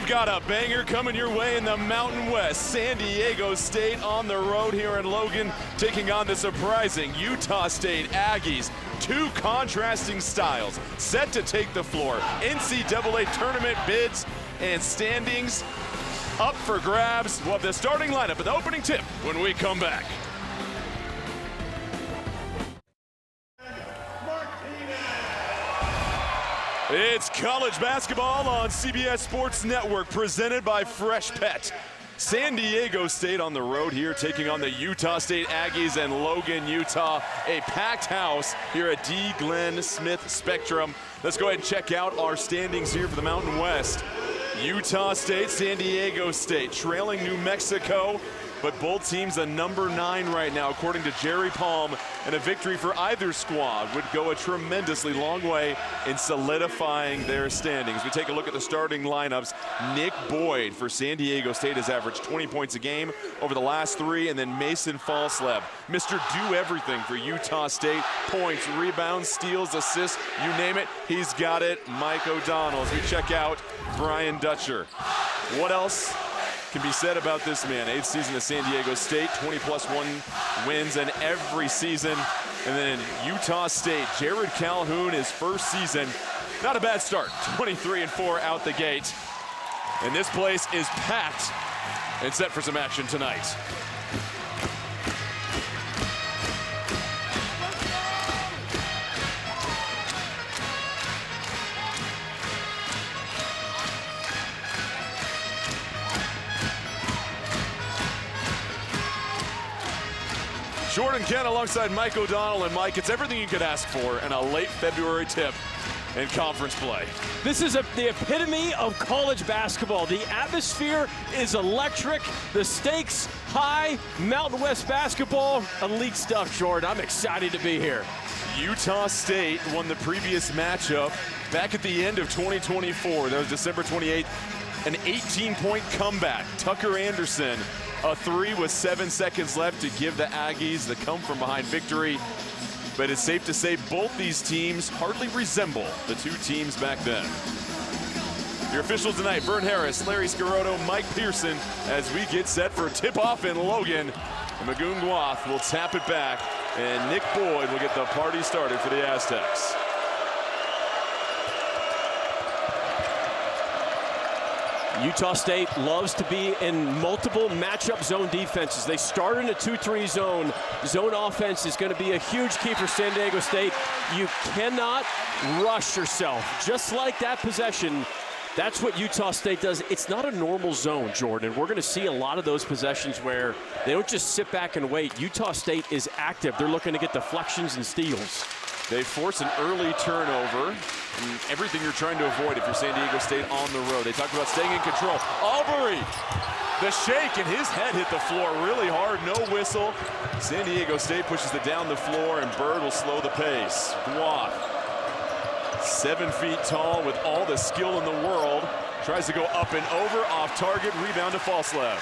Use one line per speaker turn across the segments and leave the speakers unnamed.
We've got a banger coming your way in the Mountain West. San Diego State on the road here in Logan, taking on the surprising Utah State Aggies. Two contrasting styles set to take the floor. NCAA tournament bids and standings up for grabs. We'll have the starting lineup and the opening tip when we come back. It's college basketball on CBS Sports Network, presented by Fresh Pet. San Diego State on the road here, taking on the Utah State Aggies in Logan, Utah. A packed house here at Glen Smith Spectrum. Let's go ahead and check out our standings here for the Mountain West. Utah State, San Diego State, trailing New Mexico, but both teams a number 9 right now, according to Jerry Palm, and a victory for either squad would go a tremendously long way in solidifying their standings. We take a look at the starting lineups. Nick Boyd for San Diego State has averaged 20 points a game over the last 3, and then Mason Falslev, Mr. Do-Everything for Utah State. Points, rebounds, steals, assists, you name it, he's got it. Mike O'Donnell as we check out Brian Dutcher. What else can be said about this man? 8th season at San Diego State, 20+1 wins in every season. And then Utah State, Jared Calhoun, his first season, not a bad start, 23-4 out the gate. And this place is packed and set for some action tonight. Jordan Kent alongside Mike O'Donnell. And Mike, it's everything you could ask for in a late February tip in conference play.
This is the epitome of college basketball. The atmosphere is electric, the stakes high. Mountain West basketball, elite stuff, Jordan. I'm excited to be here.
Utah State won the previous matchup back at the end of 2024. That was December 28th, an 18-point comeback. Tucker Anderson, a 3 with 7 seconds left to give the Aggies the come-from-behind victory. But it's safe to say both these teams hardly resemble the two teams back then. Your officials tonight, Vern Harris, Larry Scarotto, Mike Pearson, as we get set for tip-off in Logan. And Magoon Guath will tap it back, and Nick Boyd will get the party started for the Aztecs.
Utah State loves to be in multiple matchup zone defenses. They start in a 2-3 zone. Zone offense is going to be a huge key for San Diego State. You cannot rush yourself. Just like that possession, that's what Utah State does. It's not a normal zone, Jordan. We're going to see a lot of those possessions where they don't just sit back and wait. Utah State is active. They're looking to get deflections and steals.
They force an early turnover, and everything you're trying to avoid if you're San Diego State on the road. They talked about staying in control. Albury, the shake, and his head hit the floor really hard, no whistle. San Diego State pushes it down the floor, and Bird will slow the pace. Guath, 7 feet tall with all the skill in the world, tries to go up and over, off target, rebound to Falslev.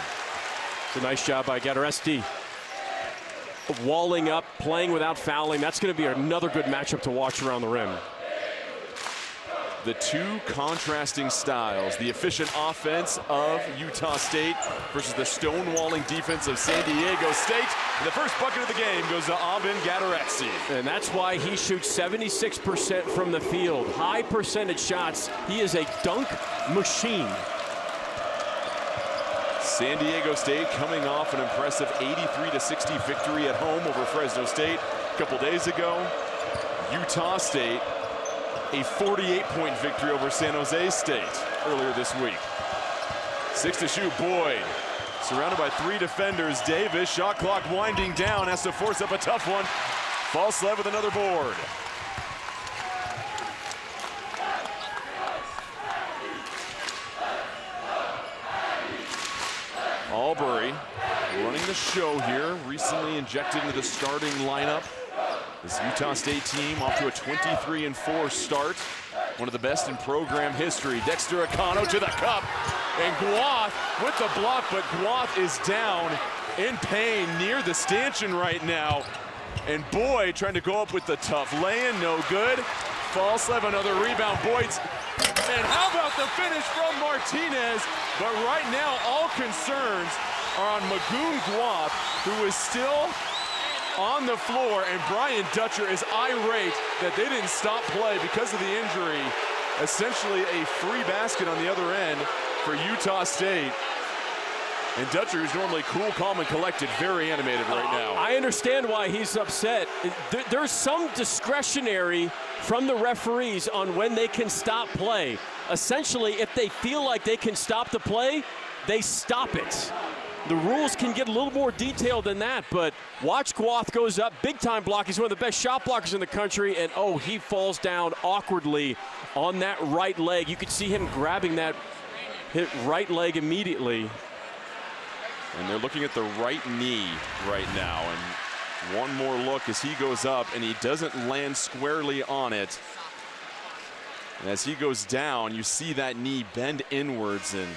It's a nice job by Gadaresti. Walling up, playing without fouling. That's going to be another good matchup to watch around the rim.
The two contrasting styles, the efficient offense of Utah State versus the stonewalling defense of San Diego State. And the first bucket of the game goes to Abin Gadaresi.
And that's why he shoots 76% from the field. High percentage shots. He is a dunk machine.
San Diego State coming off an impressive 83-60 victory at home over Fresno State a couple days ago. Utah State, a 48-point victory over San Jose State earlier this week. 6 to shoot, Boyd. Surrounded by 3 defenders. Davis, shot clock winding down, has to force up a tough one. Falslev with another board. Albury running the show here, recently injected into the starting lineup. This Utah State team off to a 23-4 start. One of the best in program history. Dexter Acano to the cup. And Guath with the block, but Guath is down in pain near the stanchion right now. And Boyd trying to go up with the tough lay-in, no good. Falslev, another rebound. Boyd's, and how about the finish from Martinez, but right now all concerns are on Magoon Guath, who is still on the floor, and Brian Dutcher is irate that they didn't stop play because of the injury. Essentially a free basket on the other end for Utah State. And Dutcher, who's normally cool, calm, and collected, very animated right now.
I understand why he's upset. There's some discretionary from the referees on when they can stop play. Essentially, if they feel like they can stop the play, they stop it. The rules can get a little more detailed than that, but watch Guath goes up, big time block. He's one of the best shot blockers in the country, and oh, he falls down awkwardly on that right leg. You could see him grabbing that right leg immediately.
And they're looking at the right knee right now. And one more look as he goes up, and he doesn't land squarely on it. And as he goes down, you see that knee bend inwards. And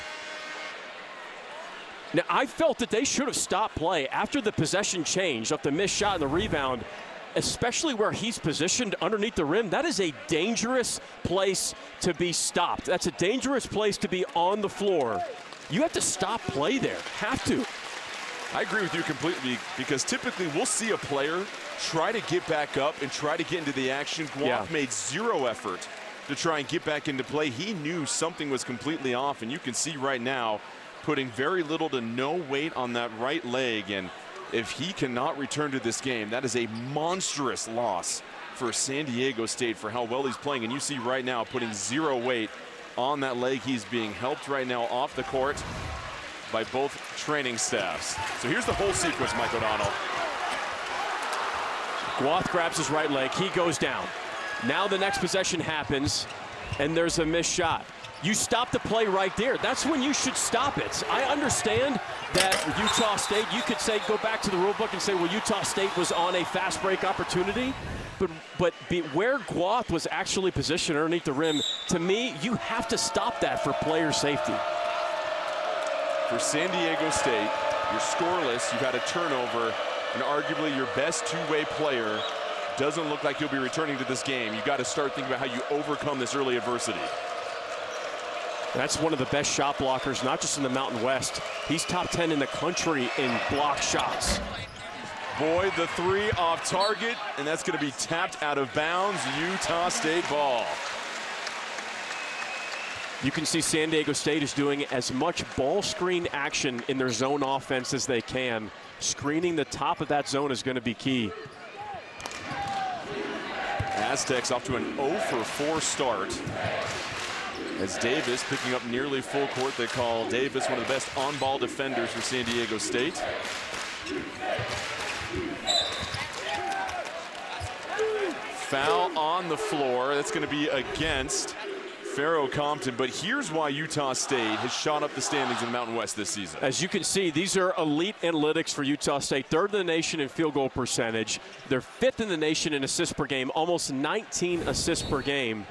now, I felt that they should have stopped play after the possession change of the missed shot and the rebound, especially where he's positioned underneath the rim. That is a dangerous place to be stopped. That's a dangerous place to be on the floor. You have to stop play there, have to.
I agree with you completely, because typically we'll see a player try to get back up and try to get into the action. Guath made zero effort to try and get back into play. He knew something was completely off, and you can see right now putting very little to no weight on that right leg. And if he cannot return to this game, that is a monstrous loss for San Diego State for how well he's playing. And you see right now putting zero weight on that leg. He's being helped right now off the court by both training staffs. So here's the whole sequence, Mike O'Donnell.
Guath grabs his right leg, he goes down. Now the next possession happens, and there's a missed shot. You stop the play right there. That's when you should stop it. I understand that Utah State, you could say, go back to the rule book and say, well, Utah State was on a fast break opportunity. But where Guath was actually positioned underneath the rim, to me, you have to stop that for player safety.
For San Diego State, you're scoreless, you've had a turnover, and arguably your best two-way player doesn't look like he'll be returning to this game. You've got to start thinking about how you overcome this early adversity.
That's one of the best shot blockers, not just in the Mountain West. He's top 10 in the country in block shots.
Boyd, the three off target, and that's going to be tapped out of bounds. Utah State ball.
You can see San Diego State is doing as much ball screen action in their zone offense as they can. Screening the top of that zone is going to be key.
Aztecs off to an 0 for 4 start. As Davis picking up nearly full court. They call Davis one of the best on-ball defenders for San Diego State. Foul on the floor. That's going to be against Farrow Compton. But here's why Utah State has shot up the standings in the Mountain West this season.
As you can see, these are elite analytics for Utah State. 3rd in the nation in field goal percentage. They're 5th in the nation in assists per game, almost 19 assists per game.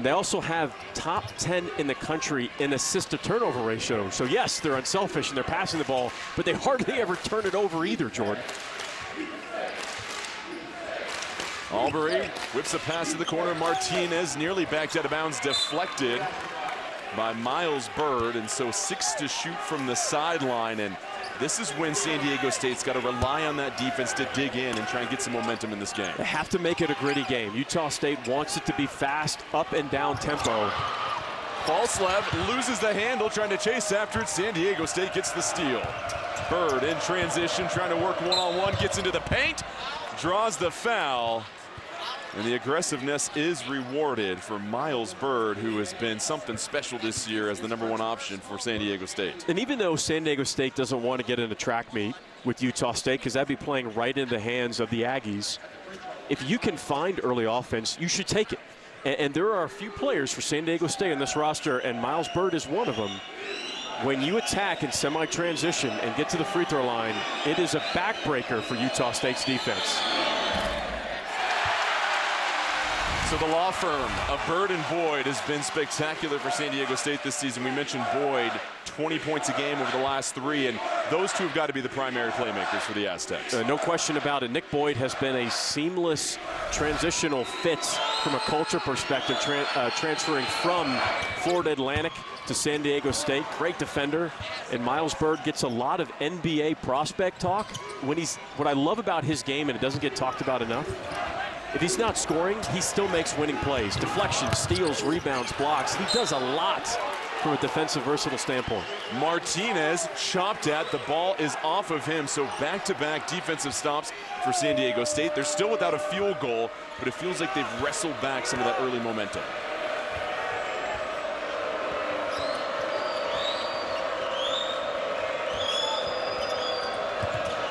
They also have top 10 in the country in assist to turnover ratio. So yes, they're unselfish and they're passing the ball, but they hardly ever turn it over either, Jordan.
Albury whips a pass to the corner. Martinez nearly backed out of bounds, deflected by Miles Bird, and so 6 to shoot from the sideline. And this is when San Diego State's got to rely on that defense to dig in and try and get some momentum in this game.
They have to make it a gritty game. Utah State wants it to be fast, up and down tempo.
Falslev loses the handle, trying to chase after it. San Diego State gets the steal. Bird in transition, trying to work one-on-one, gets into the paint, draws the foul. And the aggressiveness is rewarded for Miles Bird, who has been something special this year as the #1 option for San Diego State.
And even though San Diego State doesn't want to get in a track meet with Utah State, because that'd be playing right in the hands of the Aggies, if you can find early offense, you should take it. And there are a few players for San Diego State on this roster, and Miles Bird is one of them. When you attack in semi-transition and get to the free throw line, it is a backbreaker for Utah State's defense.
So the law firm of Bird and Boyd has been spectacular for San Diego State this season. We mentioned Boyd, 20 points a game over the last 3, and those two have got to be the primary playmakers for the Aztecs.
No question about it. Nick Boyd has been a seamless transitional fit from a culture perspective, transferring from Florida Atlantic to San Diego State. Great defender. And Miles Byrd gets a lot of NBA prospect talk. What I love about his game, and it doesn't get talked about enough, if he's not scoring, he still makes winning plays. Deflections, steals, rebounds, blocks. He does a lot from a defensive versatile standpoint.
Martinez chopped at, the ball is off of him, so back-to-back defensive stops for San Diego State. They're still without a field goal, but it feels like they've wrestled back some of that early momentum.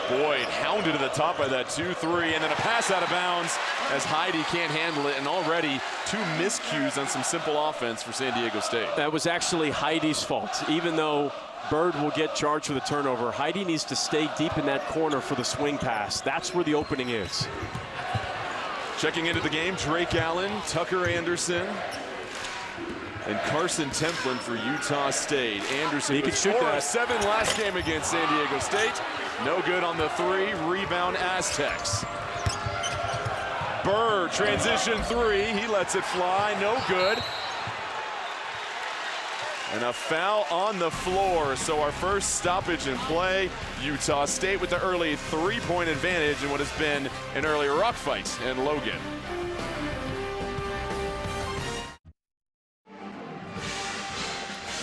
Boyd hounded to the top by that 2-3, and then a pass out of bounds as Heidi can't handle it, and already 2 miscues on some simple offense for San Diego State.
That was actually Heidi's fault. Even though Byrd will get charged with a turnover, Heidi needs to stay deep in that corner for the swing pass. That's where the opening is.
Checking into the game, Drake Allen, Tucker Anderson, and Carson Templin for Utah State. Anderson
he
was
can shoot
4
that.
of 7 last game against San Diego State. No good on the 3, rebound Aztecs. Byrd, transition 3, he lets it fly, no good. And a foul on the floor, so our first stoppage in play. Utah State with the early 3-point advantage in what has been an early rock fight in Logan.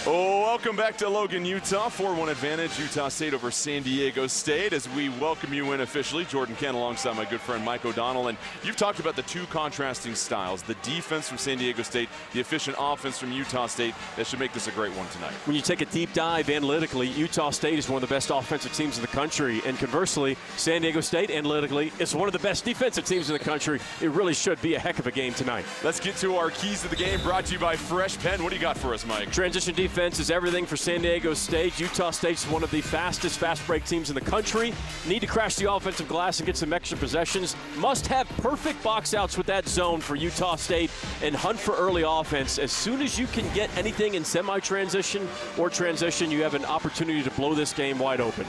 Oh, welcome back to Logan, Utah. 4-1 advantage, Utah State over San Diego State as we welcome you in officially. Jordan Kent alongside my good friend Mike O'Donnell. And you've talked about the 2 contrasting styles, the defense from San Diego State, the efficient offense from Utah State. That should make this a great one tonight.
When you take a deep dive analytically, Utah State is one of the best offensive teams in the country. And conversely, San Diego State analytically is one of the best defensive teams in the country. It really should be a heck of a game tonight.
Let's get to our keys to the game, brought to you by Fresh Pen. What do you got for us, Mike?
Transition defense is everything for San Diego State. Utah State's one of the fastest fast break teams in the country. Need to crash the offensive glass and get some extra possessions. Must have perfect box outs with that zone for Utah State and hunt for early offense. As soon as you can get anything in semi-transition or transition, you have an opportunity to blow this game wide open.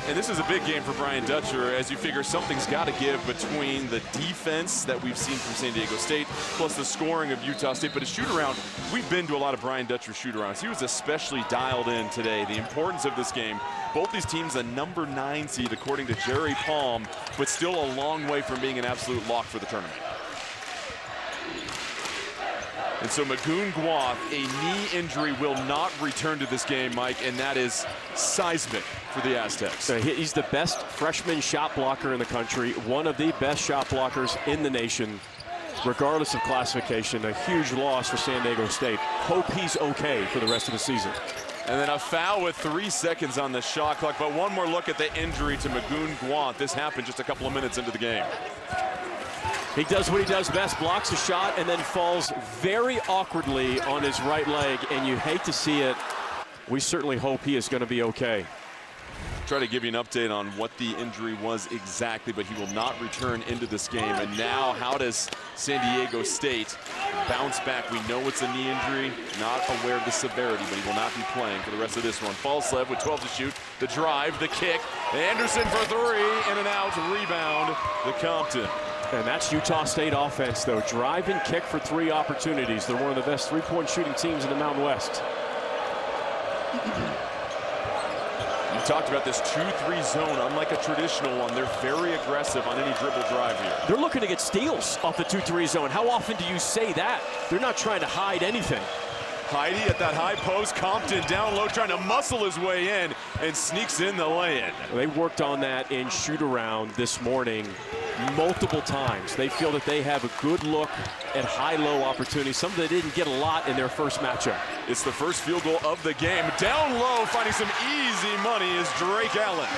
And this is a big game for Brian Dutcher as you figure something's got to give between the defense that we've seen from San Diego State plus the scoring of Utah State. But a shoot-around, we've been to a lot of Brian Dutcher shoot-arounds. He was especially dialed in today. The importance of this game. Both these teams a number 9 seed according to Jerry Palm, but still a long way from being an absolute lock for the tournament. And so Magoon Guath, a knee injury, will not return to this game, Mike, and that is seismic for the Aztecs.
He's the best freshman shot blocker in the country, one of the best shot blockers in the nation, regardless of classification. A huge loss for San Diego State. Hope he's okay for the rest of the season.
And then a foul with 3 seconds on the shot clock, but one more look at the injury to Magoon Guath. This happened just a couple of minutes into the game.
He does what he does best, blocks a shot and then falls very awkwardly on his right leg, and you hate to see it. We certainly hope he is going to be okay.
Try to give you an update on what the injury was exactly, but he will not return into this game. And now, how does San Diego State bounce back? We know it's a knee injury, not aware of the severity, but he will not be playing for the rest of this one. Falslev with 12 to shoot, the drive, the kick. Anderson for 3, in and out, rebound, the Compton.
And that's Utah State offense, though. Drive and kick for 3 opportunities. They're one of the best 3-point shooting teams in the Mountain West.
You talked about this 2-3 zone. Unlike a traditional one, they're very aggressive on any dribble drive here.
They're looking to get steals off the 2-3 zone. How often do you say that? They're not trying to hide anything.
Heidi at that high post, Compton down low, trying to muscle his way in and sneaks in the lay-in.
They worked on that in shoot-around this morning multiple times. They feel that they have a good look at high-low opportunities, something they didn't get a lot in their first matchup.
It's the first field goal of the game. Down low, finding some easy money is Drake Allen.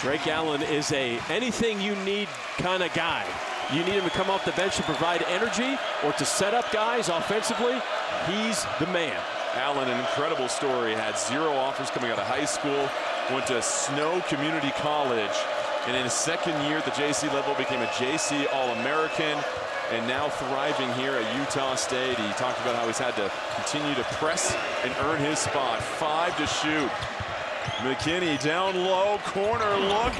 Drake Allen is a anything you need kind of guy. You need him to come off the bench to provide energy or to set up guys offensively. He's the man.
Allen, an incredible story, had 0 offers coming out of high school, went to Snow Community College, and in his second year at the JC level became a JC All-American, and now thriving here at Utah State. He talked about how he's had to continue to press and earn his spot. 5 to shoot. McKinney down low, corner look,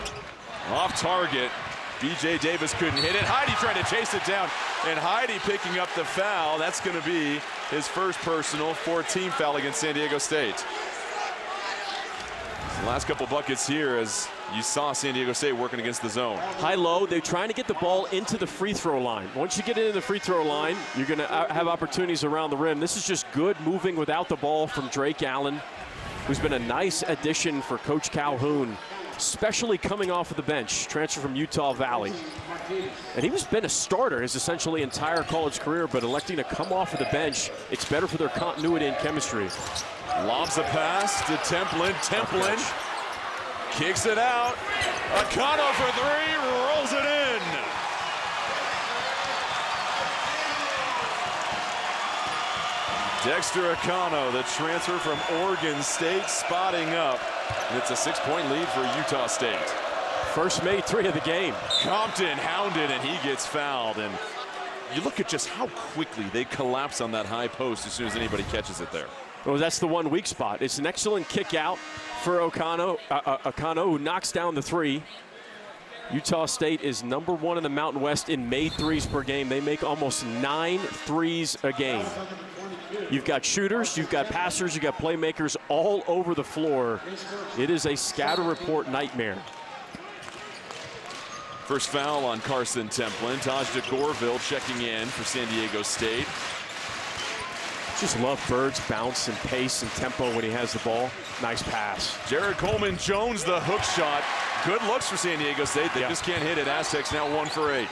off target. BJ Davis couldn't hit it. Heidi trying to chase it down. And Heidi picking up the foul. That's going to be his first personal, 4th-team foul against San Diego State. The last couple buckets here as you saw San Diego State working against the zone.
High-low, they're trying to get the ball into the free throw line. Once you get into the free throw line, you're going to have opportunities around the rim. This is just good moving without the ball from Drake Allen, who's been a nice addition for Coach Calhoun, especially coming off of the bench, transfer from Utah Valley. And he's been a starter his essentially entire college career, but electing to come off of the bench, it's better for their continuity and chemistry.
Lobs a pass to Templin. Templin kicks it out. Akano for 3, rolls it in. Dexter Akano, the transfer from Oregon State, spotting up. And it's a 6-point lead for Utah State.
First made 3 of the game.
Compton hounded, and he gets fouled. And you look at just how quickly they collapse on that high post as soon as anybody catches it there.
Well, that's the one weak spot. It's an excellent kick out for Akano, who knocks down the 3. Utah State is number 1 in the Mountain West in made 3s per game. They make almost 9 threes a game. You've got shooters, you've got passers, you've got playmakers all over the floor. It is a scatter report nightmare.
First foul on Carson Templin. Taj DeGorville checking in for San Diego State.
Just love Bird's bounce and pace and tempo when he has the ball. Nice pass.
Jared Coleman-Jones, the hook shot. Good looks for San Diego State. They just can't hit it. Aztecs now 1 for 8.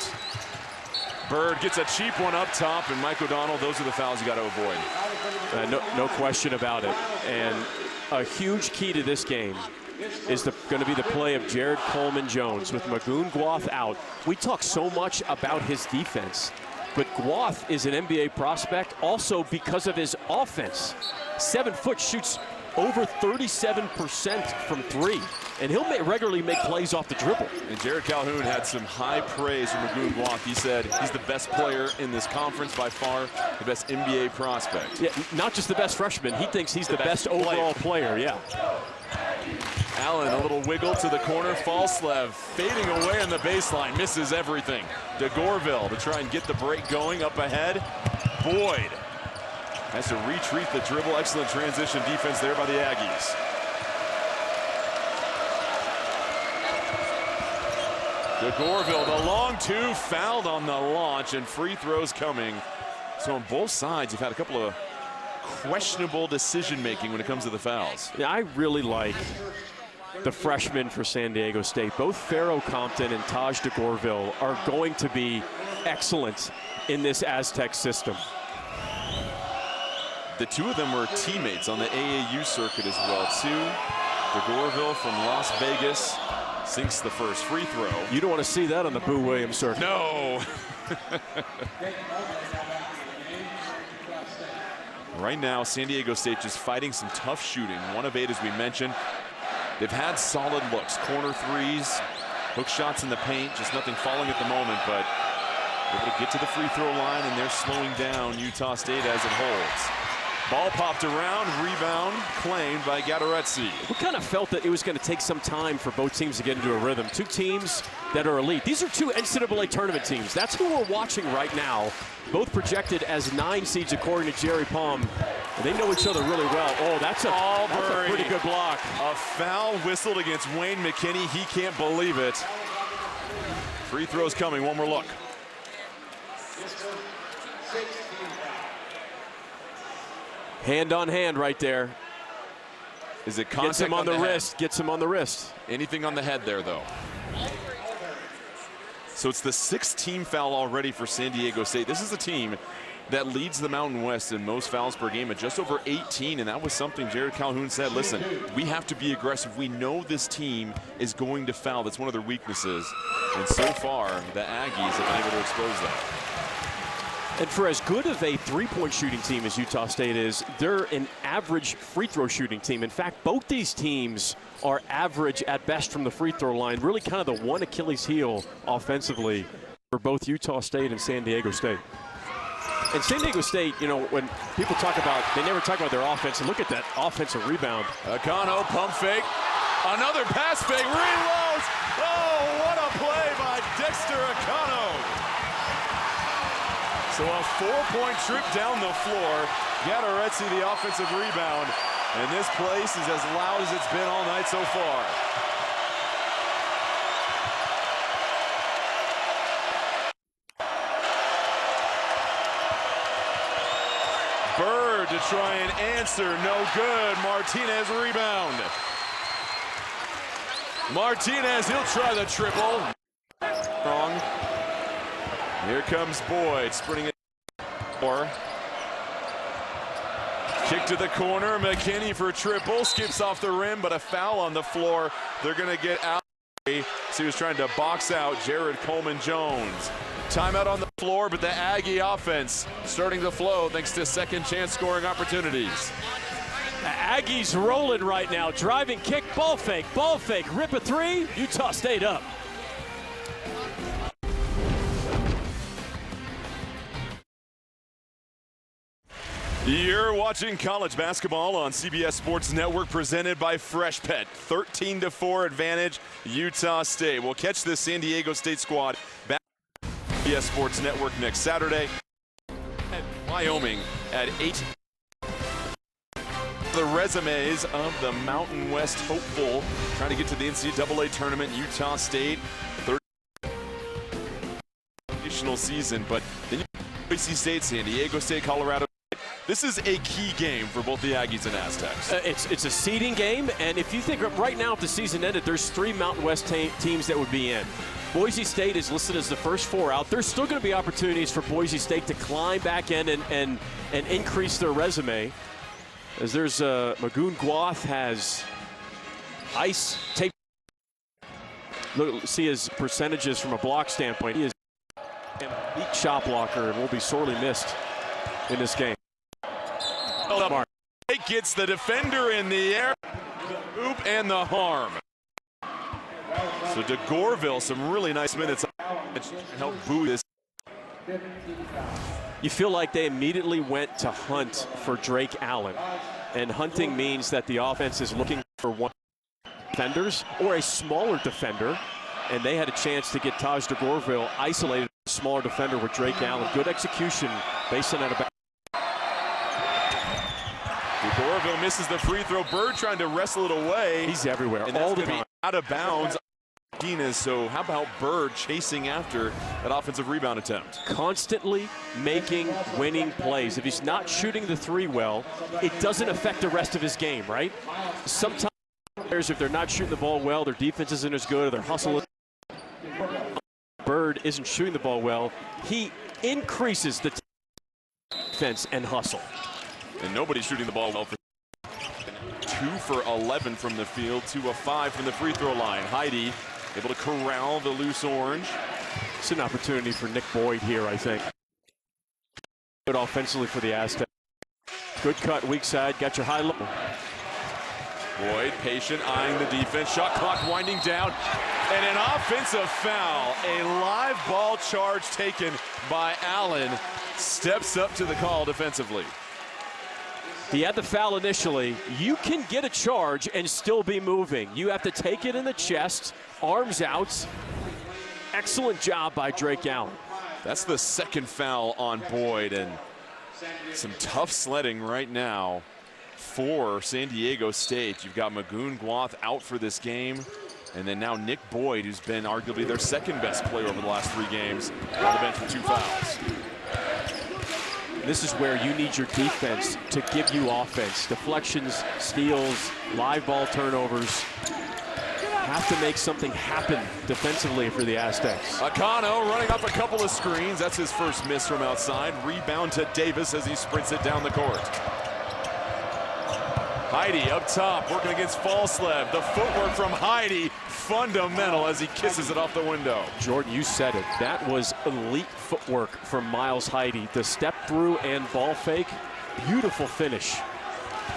Bird gets a cheap one up top, and Mike O'Donnell, those are the fouls you got to avoid.
No question about it. And a huge key to this game is going to be the play of Jared Coleman-Jones with Magoon Guath out. We talk so much about his defense, but Guath is an NBA prospect also because of his offense. 7 foot, shoots over 37% from 3. And he'll regularly make plays off the dribble.
And Jared Calhoun had some high praise from Magoon Guath. He said he's the best player in this conference by far, the best NBA prospect.
Yeah, not just the best freshman. He thinks he's the best overall player, yeah.
Allen, a little wiggle to the corner. Falslev fading away on the baseline, misses everything. DeGorville to try and get the break going up ahead. Boyd has to retreat the dribble. Excellent transition defense there by the Aggies. DeGorville, the long 2, fouled on the launch, and free throws coming. So on both sides, you've had a couple of questionable decision-making when it comes to the fouls.
Yeah, I really like the freshmen for San Diego State. Both Pharaoh Compton and Taj DeGorville are going to be excellent in this Aztec system.
The 2 of them were teammates on the AAU circuit as well, too. DeGorville from Las Vegas sinks the first free throw.
You don't want to see that on the Boo Williams circuit.
No. Right now, San Diego State just fighting some tough shooting. 1 of 8, as we mentioned. They've had solid looks, corner 3s, hook shots in the paint, just nothing falling at the moment, but able to get to the free throw line, and they're slowing down Utah State as it holds. Ball popped around, rebound claimed by Gadarezzi.
We kind of felt that it was going to take some time for both teams to get into a rhythm. 2 teams that are elite. These are 2 NCAA tournament teams. That's who we're watching right now. Both projected as 9 seeds according to Jerry Palm. And they know each other really well. Oh, that's a pretty good block.
A foul whistled against Wayne McKinney. He can't believe it. Free throws coming. One more look.
Hand on hand right there.
Is it contact?
Gets him on the wrist.
Head?
Gets him on the wrist.
Anything on the head there, though. So it's the 6th team foul already for San Diego State. This is a team that leads the Mountain West in most fouls per game at just over 18, and that was something Jared Calhoun said, listen, we have to be aggressive. We know this team is going to foul. That's one of their weaknesses. And so far, the Aggies have been able to expose that.
And for as good of a 3-point shooting team as Utah State is, they're an average free throw shooting team. In fact, both these teams are average at best from the free throw line. Really kind of the one Achilles heel offensively for both Utah State and San Diego State. And San Diego State, you know, when people talk about, they never talk about their offense. And look at that offensive rebound.
Akano, pump fake. Another pass fake, reloads. Oh, what a play by Dexter Akano. So a 4-point trip down the floor. Gattaretzi the offensive rebound. And this place is as loud as it's been all night so far. Bird to try and answer, no good. Martinez rebound. Martinez, he'll try the triple. Wrong. Here comes Boyd, sprinting it. Kick to the corner, McKinney for triple, skips off the rim, but a foul on the floor. They're gonna get out. So he was trying to box out Jared Coleman-Jones. Timeout on the floor, but the Aggie offense starting to flow thanks to second chance scoring opportunities.
The Aggies rolling right now. Driving kick, ball fake, rip a three. Utah State up.
You're watching college basketball on CBS Sports Network, presented by Fresh Pet. 13-4 advantage, Utah State. We'll catch the San Diego State squad back on CBS Sports Network next Saturday. At Wyoming at 8. The resumes of the Mountain West hopeful trying to get to the NCAA tournament. Utah State, third additional season, but then Boise State, San Diego State, Colorado. This is a key game for both the Aggies and Aztecs.
It's a seeding game, and if you think right now, if the season ended, there's 3 Mountain West teams that would be in. Boise State is listed as the first 4 out. There's still going to be opportunities for Boise State to climb back in and increase their resume. As there's Magoon Guath has ice tape. Look, see his percentages from a block standpoint. He is an elite shot blocker and will be sorely missed in this game.
It gets the defender in the air, the oop and the harm. So to Gorville, some really nice minutes help buoy this.
You feel like they immediately went to hunt for Drake Allen, and hunting means that the offense is looking for one defenders or a smaller defender, and they had a chance to get Taj DeGorville isolated, a smaller defender with Drake Allen. Good execution based on that.
DeGorville misses the free throw. Bird trying to wrestle it away.
He's everywhere,
and
all the time.
Out of bounds. So how about Bird chasing after that offensive rebound attempt?
Constantly making winning plays. If he's not shooting the 3 well, it doesn't affect the rest of his game, right? Sometimes players, if they're not shooting the ball well, their defense isn't as good, or their hustle. Bird isn't shooting the ball well. He increases the defense and hustle.
And nobody's shooting the ball well. 2 for 11 from the field, 2 of 5 from the free throw line. Heidi able to corral the loose orange.
It's an opportunity for Nick Boyd here, I think. Good offensively for the Aztecs. Good cut, weak side, got your high low.
Boyd patient, eyeing the defense. Shot clock winding down. And an offensive foul. A live ball charge taken by Allen. Steps up to the call defensively.
He had the foul initially. You can get a charge and still be moving. You have to take it in the chest, arms out. Excellent job by Drake Allen.
That's the second foul on Boyd, and some tough sledding right now for San Diego State. You've got Magoon Guath out for this game, and then now Nick Boyd, who's been arguably their second best player over the last 3 games, on the bench with 2 fouls.
This is where you need your defense to give you offense. Deflections, steals, live ball turnovers. Have to make something happen defensively for the Aztecs.
Akano running up a couple of screens. That's his first miss from outside. Rebound to Davis as he sprints it down the court. Heidi up top, working against Falslev. The footwork from Heidi, fundamental as he kisses it off the window.
Jordan, you said it. That was elite footwork from Miles Heidi. The step through and ball fake, beautiful finish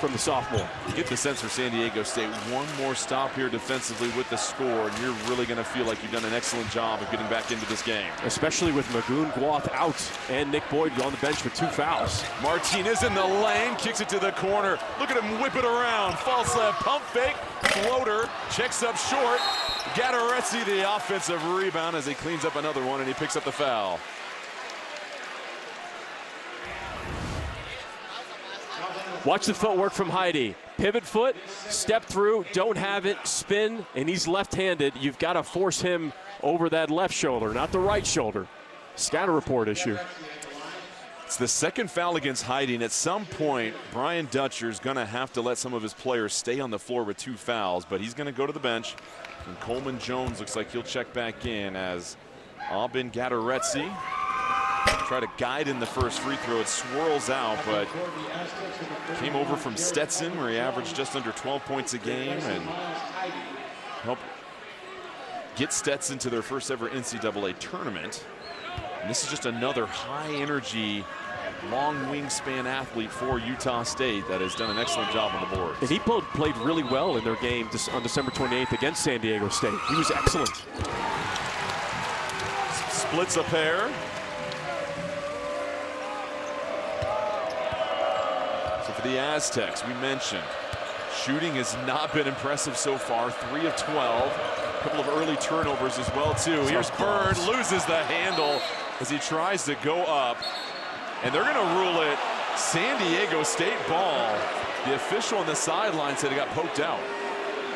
from the sophomore.
You get the sense for San Diego State, one more stop here defensively with the score, and you're really going to feel like you've done an excellent job of getting back into this game.
Especially with Magoon Guath out and Nick Boyd on the bench with 2 fouls.
Martinez in the lane, kicks it to the corner. Look at him whip it around. Falslev, pump fake, floater, checks up short. Gattaretzi the offensive rebound as he cleans up another one, and he picks up the foul.
Watch the footwork from Heidi. Pivot foot, step through, don't have it, spin, and he's left-handed. You've got to force him over that left shoulder, not the right shoulder. Scatter report issue.
It's the second foul against Heidi, and at some point, Brian Dutcher's going to have to let some of his players stay on the floor with 2 fouls, but he's going to go to the bench. And Coleman Jones looks like he'll check back in as Aubin Gadaretsi try to guide in the first free throw. It swirls out, but came over from Stetson, where he averaged just under 12 points a game, and helped get Stetson to their first ever NCAA tournament. And this is just another high-energy, long wingspan athlete for Utah State that has done an excellent job on the board.
And he played really well in their game on December 28th against San Diego State. He was excellent.
Splits a pair. So for the Aztecs, we mentioned, shooting has not been impressive so far. 3 of 12. A couple of early turnovers as well, too. Here's Bird, loses the handle as he tries to go up. And they're going to rule it San Diego State ball. The official on the sideline said he got poked out.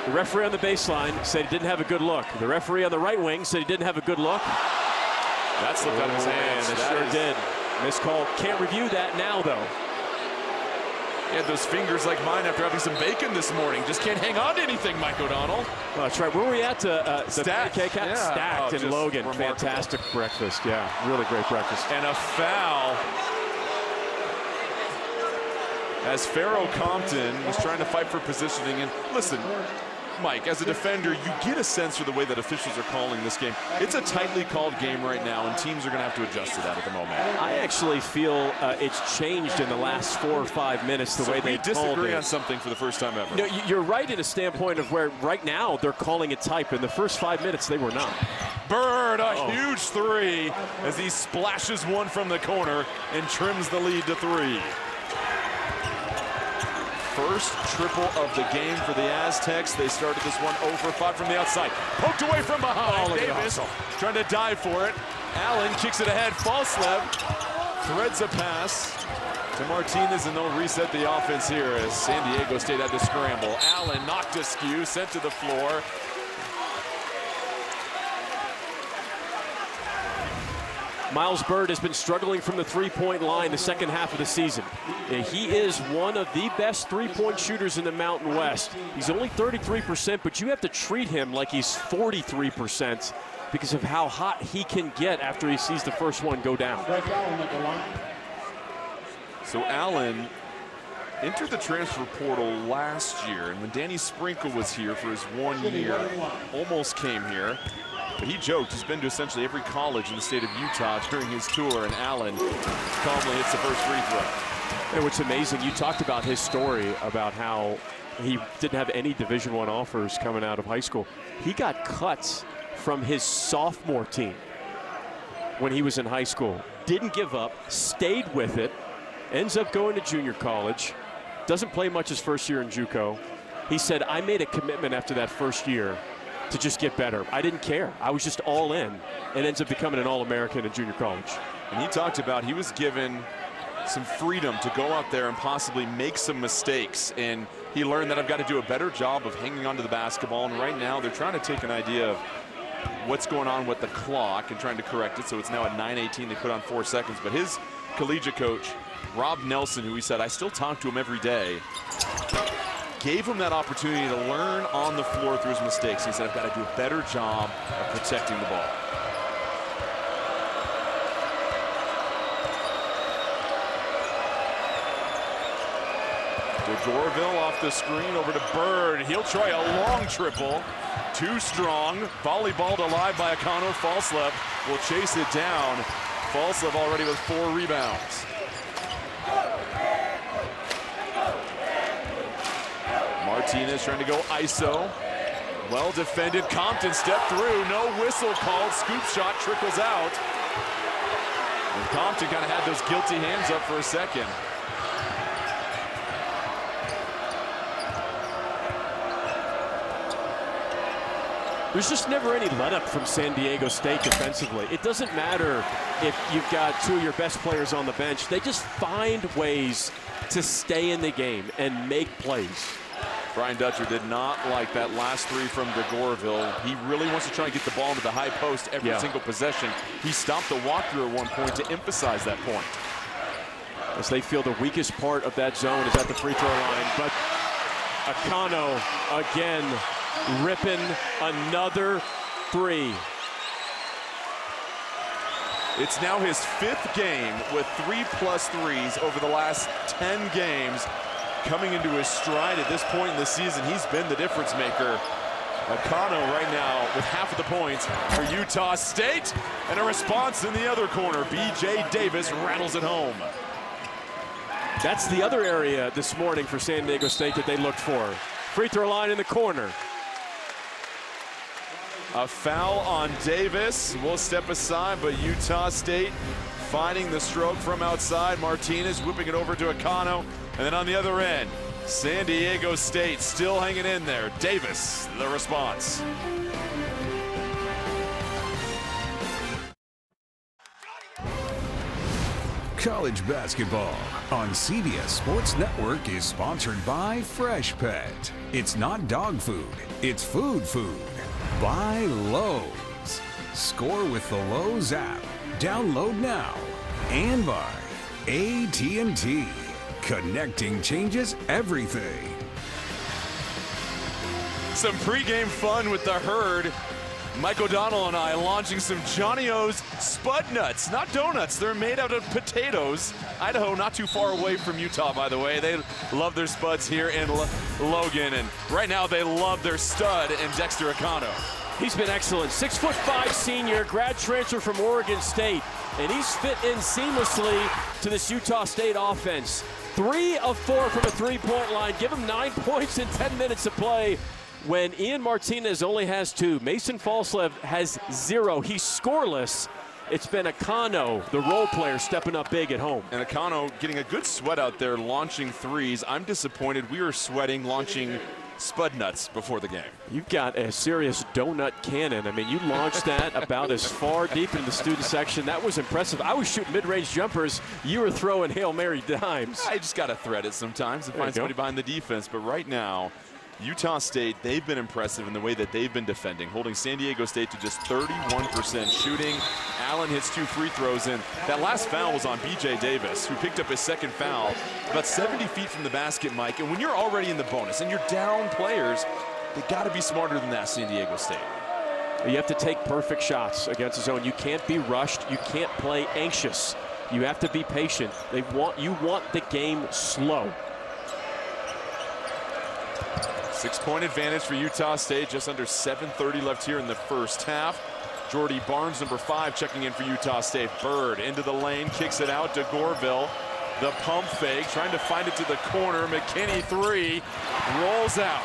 The referee on the baseline said he didn't have a good look. The referee on the right wing said he didn't have a good look.
That slipped out of his hands.
It sure did. Missed call. Can't review that now, though.
He had those fingers like mine after having some bacon this morning. Just can't hang on to anything, Mike O'Donnell.
Well, that's right. Where were we at?
Stacked.
Yeah. Stacked in Logan.
Remarkable.
Fantastic breakfast. Yeah, really great breakfast.
And a foul as Pharaoh Compton was trying to fight for positioning. And listen, Mike, as a defender, you get a sense for the way that officials are calling this game. It's a tightly called game right now, and teams are going to have to adjust to that at the moment.
I actually feel it's changed in the last 4 or 5 minutes the way they called it.
We disagree on something for the first time ever.
No, you're right in a standpoint of where right now they're calling it type. In the first 5 minutes, they were not.
Bird, a huge 3 as he splashes one from the corner and trims the lead to 3. First triple of the game for the Aztecs. They started this one 0 for 5 from the outside. Poked away from behind. Davis trying to dive for it. Allen kicks it ahead. Falslev threads a pass to Martinez, and they'll reset the offense here as San Diego State had to scramble. Allen knocked askew, sent to the floor.
Miles Bird has been struggling from the three-point line the second half of the season. He is one of the best three-point shooters in the Mountain West. He's only 33%, but you have to treat him like he's 43% because of how hot he can get after he sees the first one go down.
So Allen entered the transfer portal last year, and when Danny Sprinkle was here for his 1 year, almost came here. But he joked he's been to essentially every college in the state of Utah during his tour, and Allen calmly hits the first free throw.
And what's amazing, you talked about his story about how he didn't have any Division I offers coming out of high school. He got cuts from his sophomore team when he was in high school. Didn't give up, stayed with it, ends up going to junior college, doesn't play much his first year in JUCO. He said, I made a commitment after that first year to just get better. I didn't care. I was just all in, and ends up becoming an All-American in junior college.
And he talked about he was given some freedom to go out there and possibly make some mistakes, and he learned that I've got to do a better job of hanging onto the basketball, and right now they're trying to take an idea of what's going on with the clock and trying to correct it, so it's now at 9:18. They put on 4 seconds, but his collegiate coach, Rob Nelson, who he said, I still talk to him every day, gave him that opportunity to learn on the floor through his mistakes. He said, I've got to do a better job of protecting the ball. Dorville off the screen over to Bird. He'll try a long triple. Too strong. Volleyballed alive by Akano. Falslev will chase it down. Falslev already with 4 rebounds. Martinez trying to go ISO. Well defended. Compton stepped through. No whistle called. Scoop shot trickles out. And Compton kind of had those guilty hands up for a second.
There's just never any let-up from San Diego State defensively. It doesn't matter if you've got 2 of your best players on the bench. They just find ways to stay in the game and make plays.
Brian Dutcher did not like that last three from DeGorville. He really wants to try and get the ball into the high post every single possession. He stopped the walkthrough at one point to emphasize that point.
As they feel the weakest part of that zone is at the free throw line, but Akano again ripping another three.
It's now his 5th game with 3+ threes over the last 10 games. Coming into his stride at this point in the season, he's been the difference maker. Akano right now with half of the points for Utah State. And a response in the other corner. B.J. Davis rattles it home.
That's the other area this morning for San Diego State that they looked for. Free throw line in the corner.
A foul on Davis. We'll step aside, but Utah State finding the stroke from outside. Martinez whipping it over to Akano. And then on the other end, San Diego State still hanging in there. Davis, the response.
College basketball on CBS Sports Network is sponsored by Fresh Pet. It's not dog food, it's food food. By Lowe's. Score with the Lowe's app. Download now. And by AT&T. Connecting changes everything.
Some pregame fun with the herd. Mike O'Donnell and I launching some Johnny O's Spud Nuts. Not donuts, they're made out of potatoes. Idaho, not too far away from Utah, by the way. They love their Spuds here in Logan, and right now they love their stud in Dexter Akano.
He's been excellent. 6'5" senior, grad transfer from Oregon State, and he's fit in seamlessly to this Utah State offense. 3 of 4 from a three-point line. Give him 9 points in 10 minutes of play when Ian Martinez only has 2. Mason Falslev has 0. He's scoreless. It's been Akano, the role player, stepping up big at home.
And Akano getting a good sweat out there, launching threes. I'm disappointed. We were sweating, launching Spud Nuts before the game.
You've got a serious donut cannon. I mean, you launched that about as far deep in the student section. That was impressive. I was shooting mid-range jumpers. You were throwing Hail Mary dimes.
I just got to thread it sometimes and find somebody behind the defense. But right now, Utah State, they've been impressive in the way that they've been defending, holding San Diego State to just 31% shooting. Allen hits 2 free throws, and that last foul was on B.J. Davis, who picked up his second foul about 70 feet from the basket, Mike. And when you're already in the bonus and you're down players, they got to be smarter than that, San Diego State.
You have to take perfect shots against the zone. You can't be rushed. You can't play anxious. You have to be patient. You want the game slow.
6-point advantage for Utah State, just under 7:30 left here in the first half. Jordy Barnes, number 5, checking in for Utah State. Bird into the lane, kicks it out to Gorville. The pump fake, trying to find it to the corner. McKinney 3, rolls out.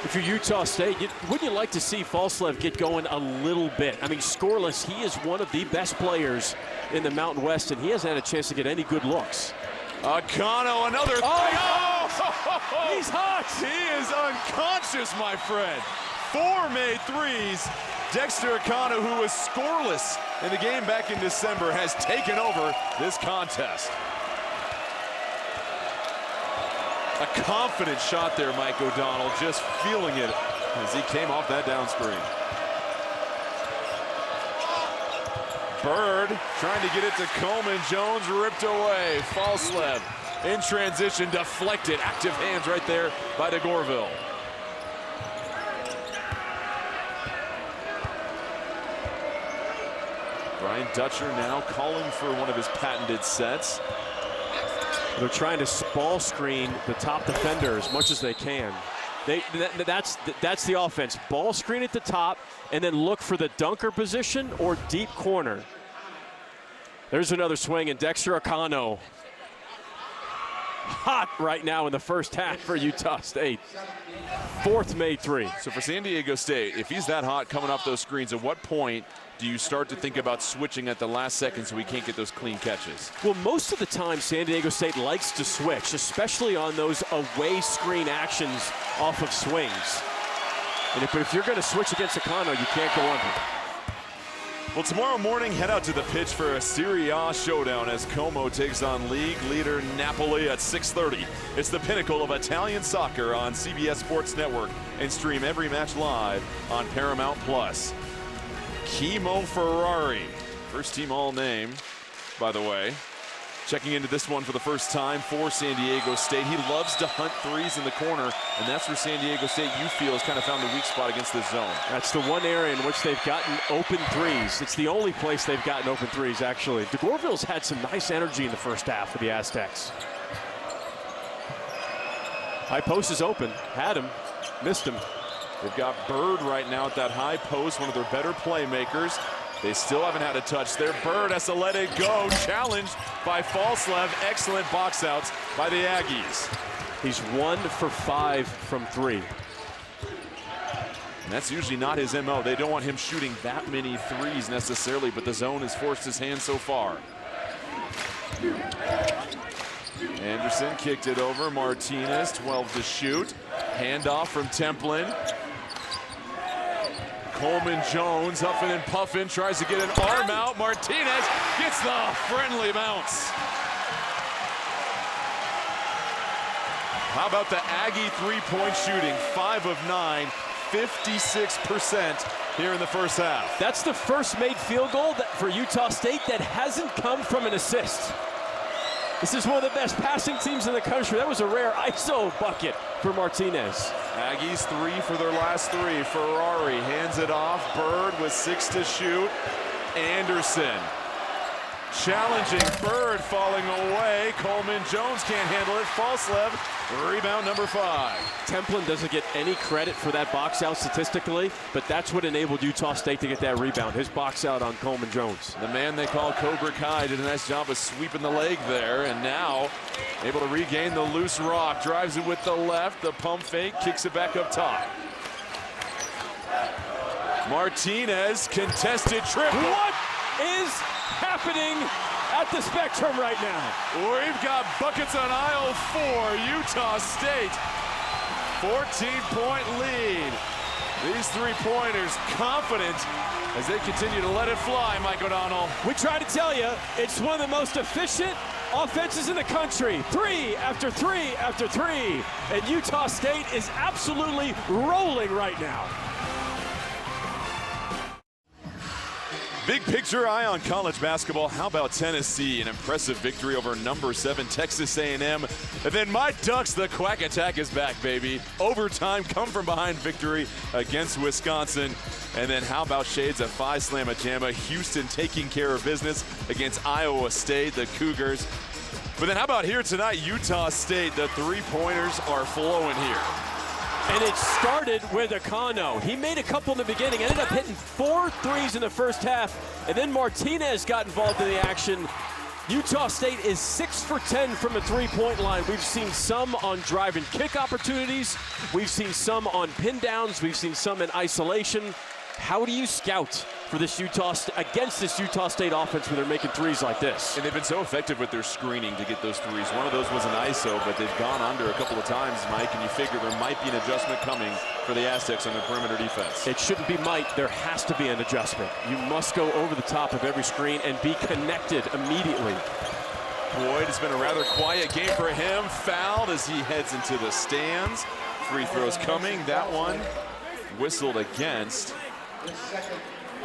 If you're Utah State, wouldn't you like to see Falslev get going a little bit? I mean, scoreless, he is one of the best players in the Mountain West, and he hasn't had a chance to get any good looks.
Akano, another three. Oh!
He's hot.
He is unconscious, my friend. 4 made threes. Dexter Akano, who was scoreless in the game back in December, has taken over this contest. A confident shot there, Mike O'Donnell, just feeling it as he came off that down screen. Bird trying to get it to Coleman. Jones ripped away. Falslev in transition, deflected. Active hands right there by DeGorville. Brian Dutcher now calling for one of his patented sets.
They're trying to ball screen the top defender as much as they can. That's the offense. Ball screen at the top and then look for the dunker position or deep corner. There's another swing, and Dexter Akano hot right now in the first half for Utah State. 4th made 3.
So for San Diego State, if he's that hot coming off those screens, at what point do you start to think about switching at the last second so we can't get those clean catches?
Well, most of the time, San Diego State likes to switch, especially on those away screen actions off of swings. But if you're going to switch against Akano, you can't go under.
Well, tomorrow morning, head out to the pitch for a Serie A showdown as Como takes on league leader Napoli at 6:30. It's the pinnacle of Italian soccer on CBS Sports Network, and stream every match live on Paramount+. Chimo Ferrari, first team all-name, by the way, checking into this one for the first time for San Diego State. He loves to hunt threes in the corner, and that's where San Diego State, you feel, has kind of found the weak spot against this zone.
That's the one area in which they've gotten open threes. It's the only place they've gotten open threes, actually. DeGorville's had some nice energy in the first half for the Aztecs. High post is open. Had him. Missed him.
They've got Bird right now at that high post, one of their better playmakers. They still haven't had a touch there. Bird has to let it go. Challenged by Falslev. Excellent box outs by the Aggies.
He's 1 for 5 from 3.
And that's usually not his MO. They don't want him shooting that many threes necessarily, but the zone has forced his hand so far. Anderson kicked it over. Martinez, 12 to shoot. Handoff from Templin. Coleman Jones, huffing and puffing, tries to get an arm out. Martinez gets the friendly bounce. How about the Aggie three-point shooting? 5 of 9, 56% here in the first half.
That's the first made field goal for Utah State that hasn't come from an assist. This is one of the best passing teams in the country. That was a rare ISO bucket for Martinez.
Aggies 3 for their last 3. Ferrari hands it off. Bird with 6 to shoot. Anderson challenging. Bird falling away. Coleman Jones can't handle it. Falslev, rebound number 5.
Templin doesn't get any credit for that box out statistically, but that's what enabled Utah State to get that rebound. His box out on Coleman Jones.
The man they call Cobra Kai did a nice job of sweeping the leg there, and now able to regain the loose rock. Drives it with the left. The pump fake, kicks it back up top. Martinez, contested triple.
What is happening at the Spectrum right now?
We've got buckets on aisle 4. Utah State, 14-point lead. These three-pointers confident as they continue to let it fly, Mike O'Donnell.
We try to tell you, it's one of the most efficient offenses in the country. 3 after 3 after 3. And Utah State is absolutely rolling right now.
Big picture eye on college basketball. How about Tennessee? An impressive victory over number 7 Texas A&M. And then my Ducks, the Quack Attack is back, baby. Overtime, come from behind victory against Wisconsin. And then how about shades of Phi Slamma Jamma? Houston taking care of business against Iowa State, the Cougars. But then how about here tonight, Utah State? The three-pointers are flowing here.
And it started with Akano. He made a couple in the beginning, ended up hitting 4 threes in the first half, and then Martinez got involved in the action. Utah State is 6 for 10 from the three-point line. We've seen some on drive and kick opportunities. We've seen some on pin downs. We've seen some in isolation. How do you scout for this against this Utah State offense when they're making threes like this?
And they've been so effective with their screening to get those threes. One of those was an ISO, but they've gone under a couple of times, Mike, and you figure there might be an adjustment coming for the Aztecs on the perimeter defense.
It shouldn't be might. There has to be an adjustment. You must go over the top of every screen and be connected immediately.
Boyd, it's been a rather quiet game for him. Fouled as he heads into the stands. Free throws coming. That one whistled against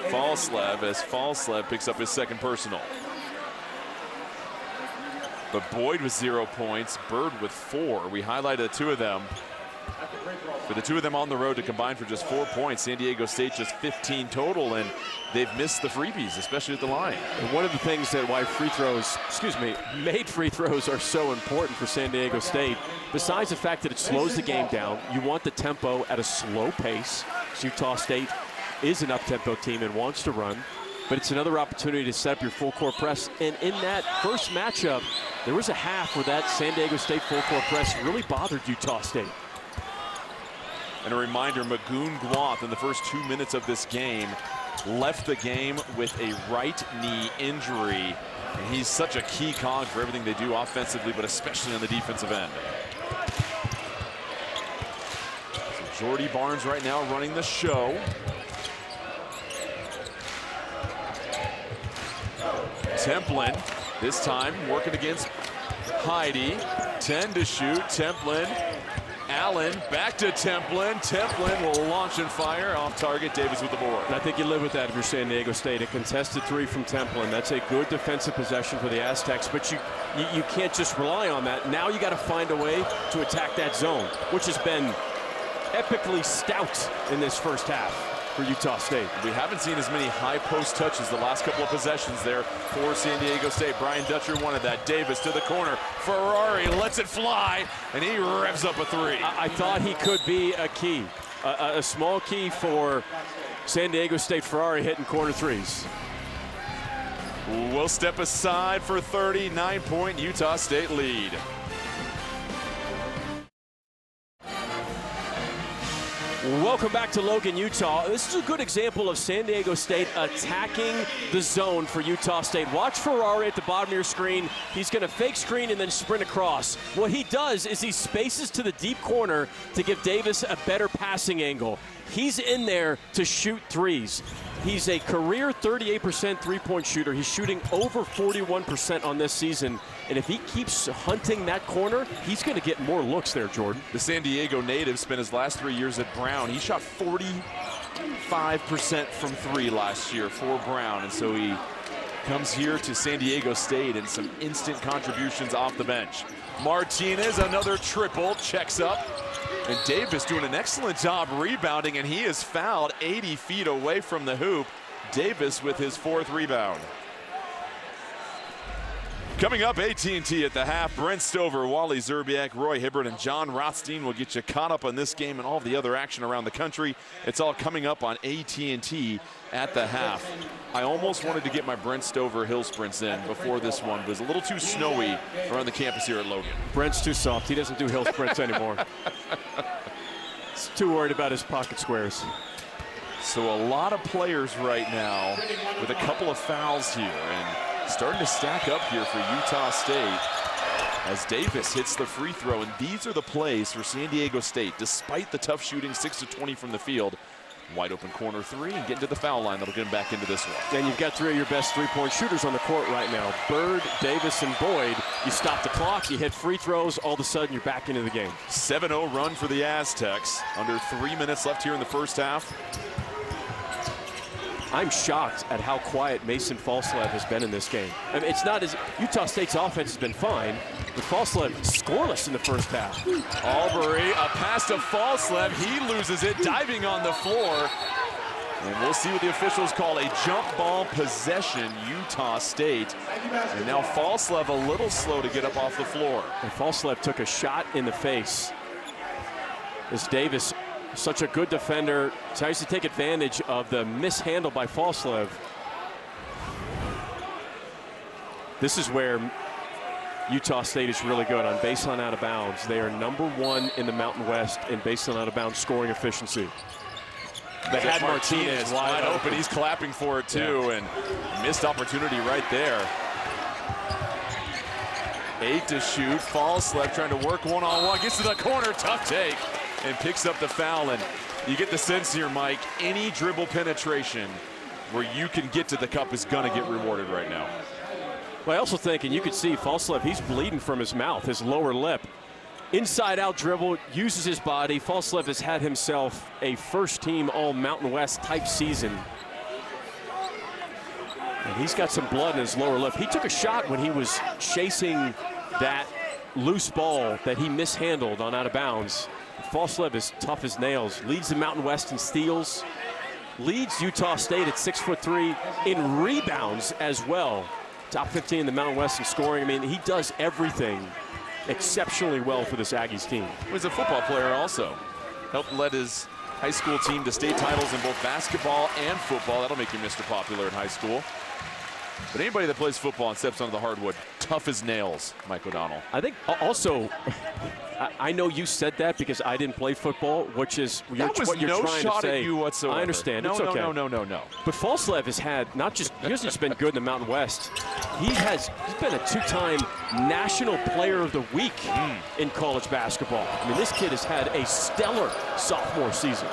Falslev as Falslev picks up his second personal. But Boyd with 0 points, Bird with 4. We highlighted the 2 of them. For the 2 of them on the road to combine for just 4 points. San Diego State just 15 total, and they've missed the freebies, especially at the line.
And one of the things that why made free throws are so important for San Diego State, besides the fact that it slows the game down, you want the tempo at a slow pace. Utah State is an up-tempo team and wants to run, but it's another opportunity to set up your full-court press. And in that first matchup, there was a half where that San Diego State full-court press really bothered Utah State.
And a reminder, Magoon Gwath in the first 2 minutes of this game left the game with a right knee injury. And he's such a key cog for everything they do offensively, but especially on the defensive end. So Jordy Barnes right now running the show. Templin, this time working against Heidi. 10 to shoot, Templin. Allen back to Templin. Templin will launch and fire off target. Davis with the board.
And I think you live with that if you're San Diego State. A contested three from Templin. That's a good defensive possession for the Aztecs, but you can't just rely on that. Now you got to find a way to attack that zone, which has been epically stout in this first half for Utah State.
We haven't seen as many high post touches the last couple of possessions there for San Diego State. Brian Dutcher wanted that. Davis to the corner. Ferrari lets it fly, and he revs up a three.
I thought he could be a key, a small key for San Diego State. Ferrari hitting corner threes.
We'll step aside for 39-point Utah State lead.
Welcome back to Logan, Utah. This is a good example of San Diego State attacking the zone for Utah State. Watch Ferrari at the bottom of your screen. He's going to fake screen and then sprint across. What he does is he spaces to the deep corner to give Davis a better passing angle. He's in there to shoot threes. He's a career 38% three-point shooter. He's shooting over 41% on this season. And if he keeps hunting that corner, he's going to get more looks there, Jordan.
The San Diego native spent his last 3 years at Brown. He shot 45% from three last year for Brown. And so he comes here to San Diego State and some instant contributions off the bench. Martinez, another triple, checks up. And Davis doing an excellent job rebounding, and he is fouled 80 feet away from the hoop. Davis with his fourth rebound. Coming up, AT&T at the half. Brent Stover, Wally Zerbiak, Roy Hibbert, and John Rothstein will get you caught up on this game and all of the other action around the country. It's all coming up on AT&T at the half. I almost wanted to get my Brent Stover hill sprints in before this one, but it was a little too snowy around the campus here at Logan.
Brent's too soft. He doesn't do hill sprints anymore. He's too worried about his pocket squares.
So a lot of players right now with a couple of fouls here, and starting to stack up here for Utah State as Davis hits the free throw. And these are the plays for San Diego State, despite the tough shooting, 6 of 20 from the field. Wide open corner three and get into the foul line. That'll get him back into this one.
And you've got three of your best three-point shooters on the court right now. Bird, Davis, and Boyd. You stop the clock, you hit free throws, all of a sudden you're back into the game.
7-0 run for the Aztecs. Under 3 minutes left here in the first half.
I'm shocked at how quiet Mason Falslev has been in this game. I mean, it's not as Utah State's offense has been fine, but Falslev scoreless in the first half.
Albury, a pass to Falslev. He loses it, diving on the floor. And we'll see what the officials call a jump ball possession, Utah State. And now Falslev a little slow to get up off the floor.
And Falslev took a shot in the face as Davis, such a good defender, tries to take advantage of the mishandle by Falslev. This is where Utah State is really good on baseline out of bounds. They are #1 in the Mountain West in baseline out of bounds scoring efficiency.
They had Martinez wide open. He's clapping for it too, and missed opportunity right there. 8 to shoot. Falslev trying to work one-on-one. Gets to the corner. Tough take. And picks up the foul. And you get the sense here, Mike, any dribble penetration where you can get to the cup is going to get rewarded right now.
Well, I also think, and you can see Falslev, he's bleeding from his mouth, his lower lip. Inside out dribble, uses his body. Falslev has had himself a first team all Mountain West type season. And he's got some blood in his lower lip. He took a shot when he was chasing that loose ball that he mishandled on out of bounds. Falslev is tough as nails. Leads the Mountain West in steals. Leads Utah State at 6'3" in rebounds as well. Top 15 in the Mountain West in scoring. I mean, he does everything exceptionally well for this Aggies team.
He's a football player also. Helped lead his high school team to state titles in both basketball and football. That'll make you Mr. Popular in high school. But anybody that plays football and steps onto the hardwood, tough as nails, Mike O'Donnell.
I think also, I know you said that because I didn't play football, which is what you're trying to say.
That was no shot at you whatsoever.
I understand.
No,
it's okay.
No.
But Falslev has had not just, he hasn't just been good in the Mountain West. He's been a 2-time National Player of the Week in college basketball. I mean, this kid has had a stellar sophomore season.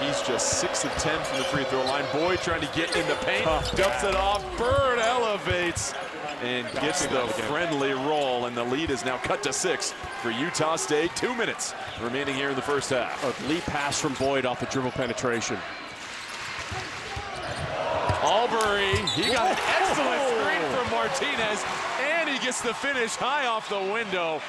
Aggies just 6 of 10 from the free throw line. Boyd trying to get in the paint, dumps it off. Bird elevates and gets the friendly roll, and the lead is now cut to 6 for Utah State. 2 minutes remaining here in the first half.
A lead pass from Boyd off the dribble penetration.
Albury, he got an excellent screen from Martinez, and he gets the finish high off the window.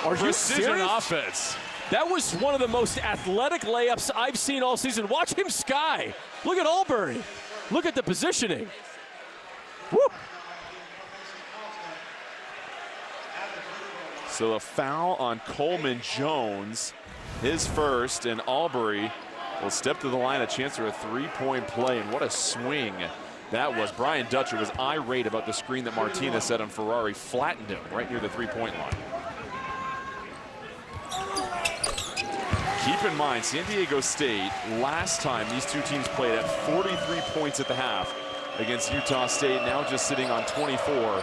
Are you
Precision
serious?
offense.
That was one of the most athletic layups I've seen all season. Watch him sky. Look at Albury. Look at the positioning. Woo.
So a foul on Coleman Jones, his first, and Albury will step to the line, a chance for a three-point play, and what a swing that was. Brian Dutcher was irate about the screen that Martinez set on Ferrari, flattened him right near the three-point line. Keep in mind, San Diego State, last time these two teams played at 43 points at the half against Utah State, now just sitting on 24,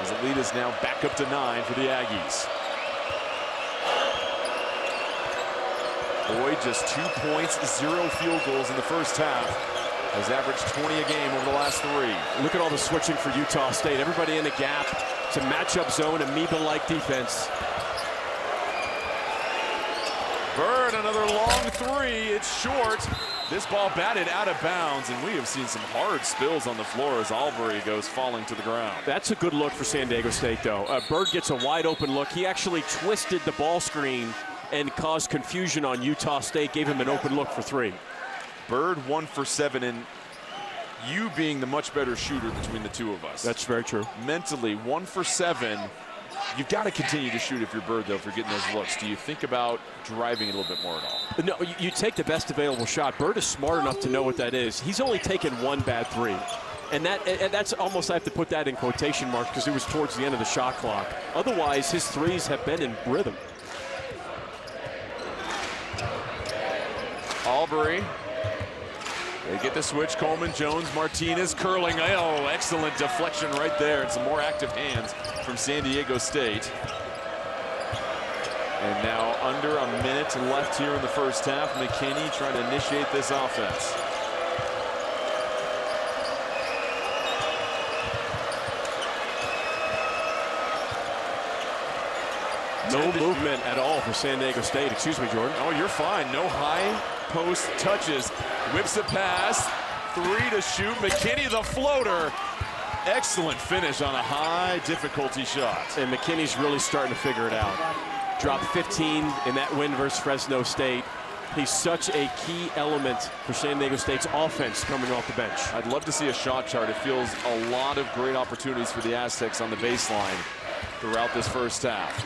as the lead is now back up to 9 for the Aggies. Boyd just 2 points, 0 field goals in the first half. Has averaged 20 a game over the last 3.
Look at all the switching for Utah State. Everybody in the gap. It's a matchup zone, amoeba-like defense.
Bird, another long 3. It's short. This ball batted out of bounds, and we have seen some hard spills on the floor as Albury goes falling to the ground.
That's a good look for San Diego State, though. Bird gets a wide open look. He actually twisted the ball screen and caused confusion on Utah State, gave him an open look for 3.
Bird 1 for 7, and you being the much better shooter between the two of us.
That's very true.
Mentally, 1 for 7. You've got to continue to shoot if you're Bird, though, if you're getting those looks. Do you think about driving it a little bit more at all?
No, you take the best available shot. Bird is smart enough to know what that is. He's only taken 1 bad 3. And that's almost, I have to put that in quotation marks because it was towards the end of the shot clock. Otherwise, his 3s have been in rhythm.
Albury. They get the switch. Coleman, Jones, Martinez curling. Oh, excellent deflection right there. And some more active hands from San Diego State. And now under a minute left here in the first half. McKinney trying to initiate this offense.
No movement at all for San Diego State. Excuse me, Jordan.
Oh, you're fine. No high post touches. Whips a pass. 3 to shoot. McKinney the floater. Excellent finish on a high difficulty shot.
And McKinney's really starting to figure it out. Dropped 15 in that win versus Fresno State. He's such a key element for San Diego State's offense coming off the bench.
I'd love to see a shot chart. It feels a lot of great opportunities for the Aztecs on the baseline throughout this first half.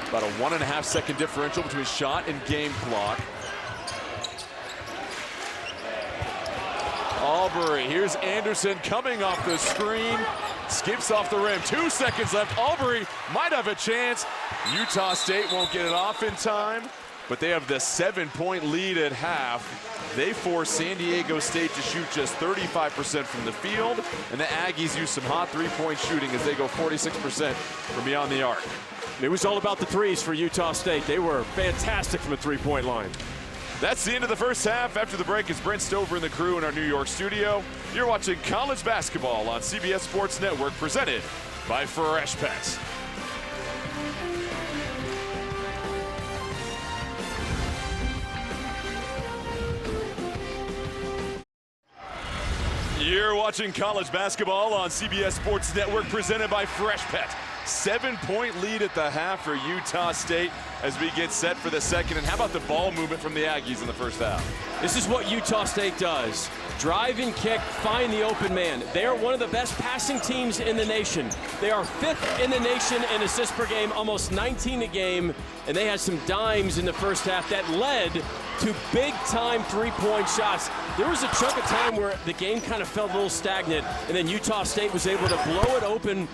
About a 1.5 second differential between shot and game clock. Albury, here's Anderson coming off the screen, skips off the rim. 2 seconds left. Albury might have a chance. Utah State won't get it off in time, but they have the 7-point lead at half. They force San Diego State to shoot just 35% from the field, and the Aggies use some hot three-point shooting as they go 46% from beyond the arc.
It was all about the 3s for Utah State. They were fantastic from the three-point line.
That's the end of the first half. After the break, it's Brent Stover and the crew in our New York studio. You're watching college basketball on CBS Sports Network, presented by Fresh Pet. You're watching college basketball on CBS Sports Network, presented by Fresh Pet. 7-point lead at the half for Utah State as we get set for the second. And how about the ball movement from the Aggies in the first half?
This is what Utah State does. Drive and kick, find the open man. They are one of the best passing teams in the nation. They are 5th in the nation in assists per game, almost 19 a game, and they had some dimes in the first half that led to big-time three-point shots. There was a chunk of time where the game kind of felt a little stagnant, and then Utah State was able to blow it open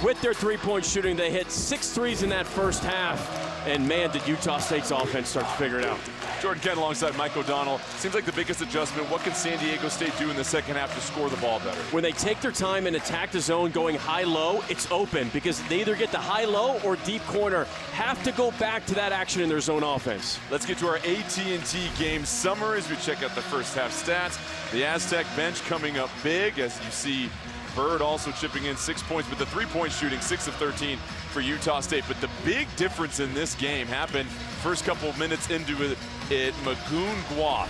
with their three-point shooting. They hit 6 threes in that first half, and man, did Utah State's offense start to figure it out.
Jordan Kent alongside Mike O'Donnell. Seems like the biggest adjustment. What can San Diego State do in the second half to score the ball better?
When they take their time and attack the zone going high-low, it's open because they either get the high-low or deep corner. Have to go back to that action in their zone offense.
Let's get to our AT&T game summary as we check out the first half stats. The Aztec bench coming up big as you see Bird also chipping in 6 points, but the three-point shooting, 6 of 13 for Utah State. But the big difference in this game happened first couple of minutes into it. Magoon Guath,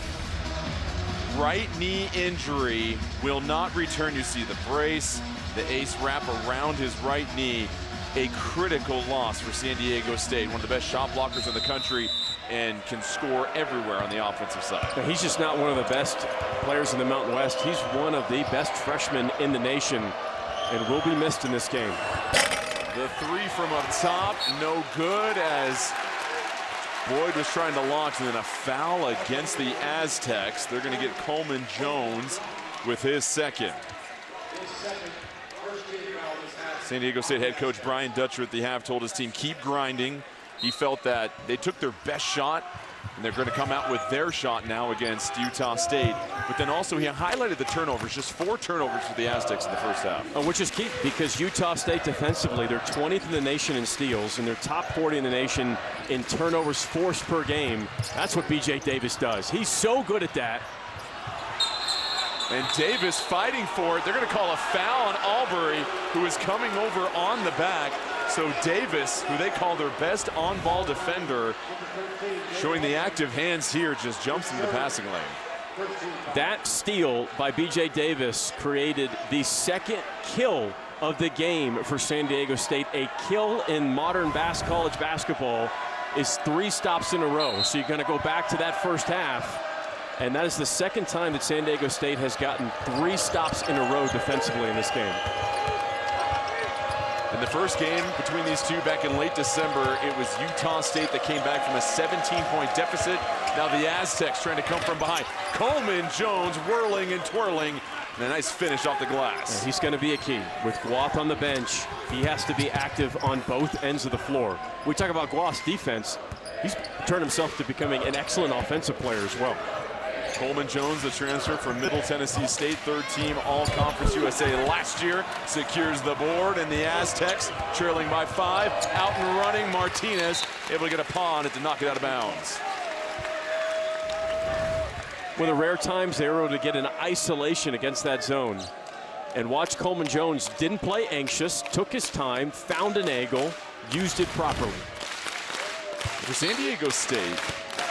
right knee injury, will not return. You see the brace, the ace wrap around his right knee. A critical loss for San Diego State, one of the best shot blockers in the country, and can score everywhere on the offensive side.
He's just not one of the best players in the Mountain West. He's one of the best freshmen in the nation and will be missed in this game.
The three from up top, no good as Boyd was trying to launch, and then a foul against the Aztecs. They're going to get Coleman Jones with his second. San Diego State head coach Brian Dutcher at the half told his team, keep grinding. He felt that they took their best shot, and they're going to come out with their shot now against Utah State. But then also he highlighted the turnovers, just 4 turnovers for the Aztecs in the first half.
Which is key because Utah State defensively, they're 20th in the nation in steals, and they're top 40 in the nation in turnovers forced per game. That's what B.J. Davis does. He's so good at that.
And Davis fighting for it. They're going to call a foul on Albury, who is coming over on the back. So Davis, who they call their best on-ball defender, showing the active hands here, just jumps into the passing lane.
That steal by B.J. Davis created the second kill of the game for San Diego State. A kill in modern college basketball is 3 stops in a row. So you're going to go back to that first half. And that is the second time that San Diego State has gotten 3 stops in a row defensively in this game.
In the first game between these two back in late December, it was Utah State that came back from a 17-point deficit. Now the Aztecs trying to come from behind. Coleman Jones whirling and twirling, and a nice finish off the glass.
And he's going to be a key. With Guath on the bench, he has to be active on both ends of the floor. We talk about Guath's defense. He's turned himself to becoming an excellent offensive player as well.
Coleman Jones, the transfer from Middle Tennessee State, 3rd team All-Conference USA last year, secures the board, and the Aztecs trailing by 5. Out and running, Martinez able to get a paw on it to knock it out of bounds.
One of the rare times they were able to get an isolation against that zone. And watch Coleman Jones didn't play anxious, took his time, found an angle, used it properly.
For San Diego State,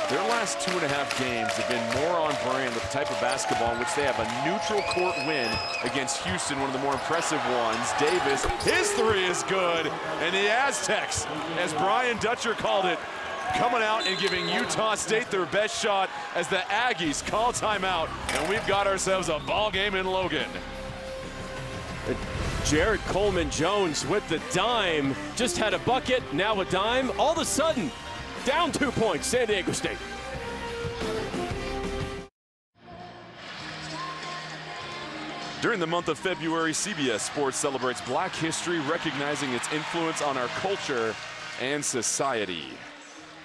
their last 2.5 games have been more on brand with the type of basketball in which they have a neutral court win against Houston, one of the more impressive ones. Davis, his 3 is good, and the Aztecs, as Brian Dutcher called it, coming out and giving Utah State their best shot as the Aggies call timeout, and we've got ourselves a ball game in Logan.
Jared Coleman Jones with the dime, just had a bucket, now a dime. All of a sudden, down 2 points, San Diego State.
During the month of February, CBS Sports celebrates Black history, recognizing its influence on our culture and society.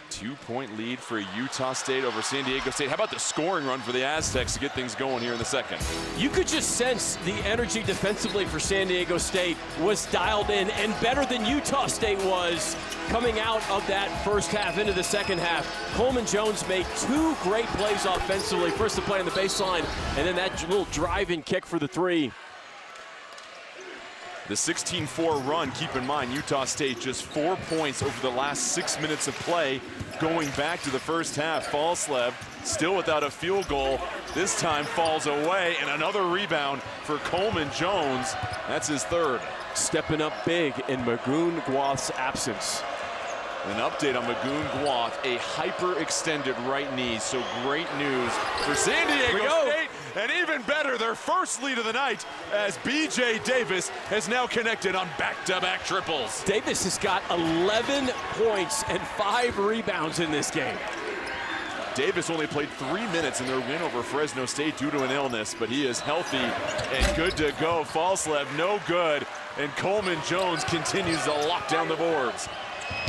2-point lead for Utah State over San Diego State. How about the scoring run for the Aztecs to get things going here in the second?
You could just sense the energy defensively for San Diego State was dialed in and better than Utah State was coming out of that first half into the second half. Coleman Jones made 2 great plays offensively. First the play on the baseline, and then that little drive-in kick for the 3.
The 16-4 run, keep in mind, Utah State just 4 points over the last 6 minutes of play. Going back to the first half, Falslev still without a field goal. This time falls away, and another rebound for Coleman Jones. That's his 3rd.
Stepping up big in Magoon Guath's absence.
An update on Magoon Guath, a hyper-extended right knee, so great news for San Diego State, and even better, their first lead of the night as B.J. Davis has now connected on back-to-back triples.
Davis has got 11 points and 5 rebounds in this game.
Davis only played 3 minutes in their win over Fresno State due to an illness, but he is healthy and good to go. Falslev, no good, and Coleman Jones continues to lock down the boards.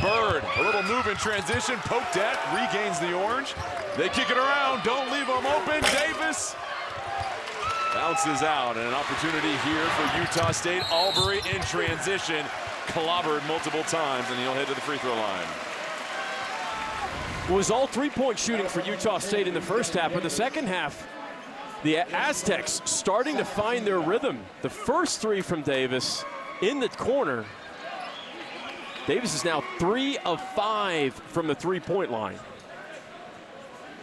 Bird, a little move in transition, poked at, regains the orange. They kick it around, don't leave them open. Davis bounces out, and an opportunity here for Utah State. Albury in transition, clobbered multiple times, and he'll head to the free throw line.
It was all three-point shooting for Utah State in the first half, but the second half, the Aztecs starting to find their rhythm. The first three from Davis in the corner. Davis is now 3 of 5 from the three-point line.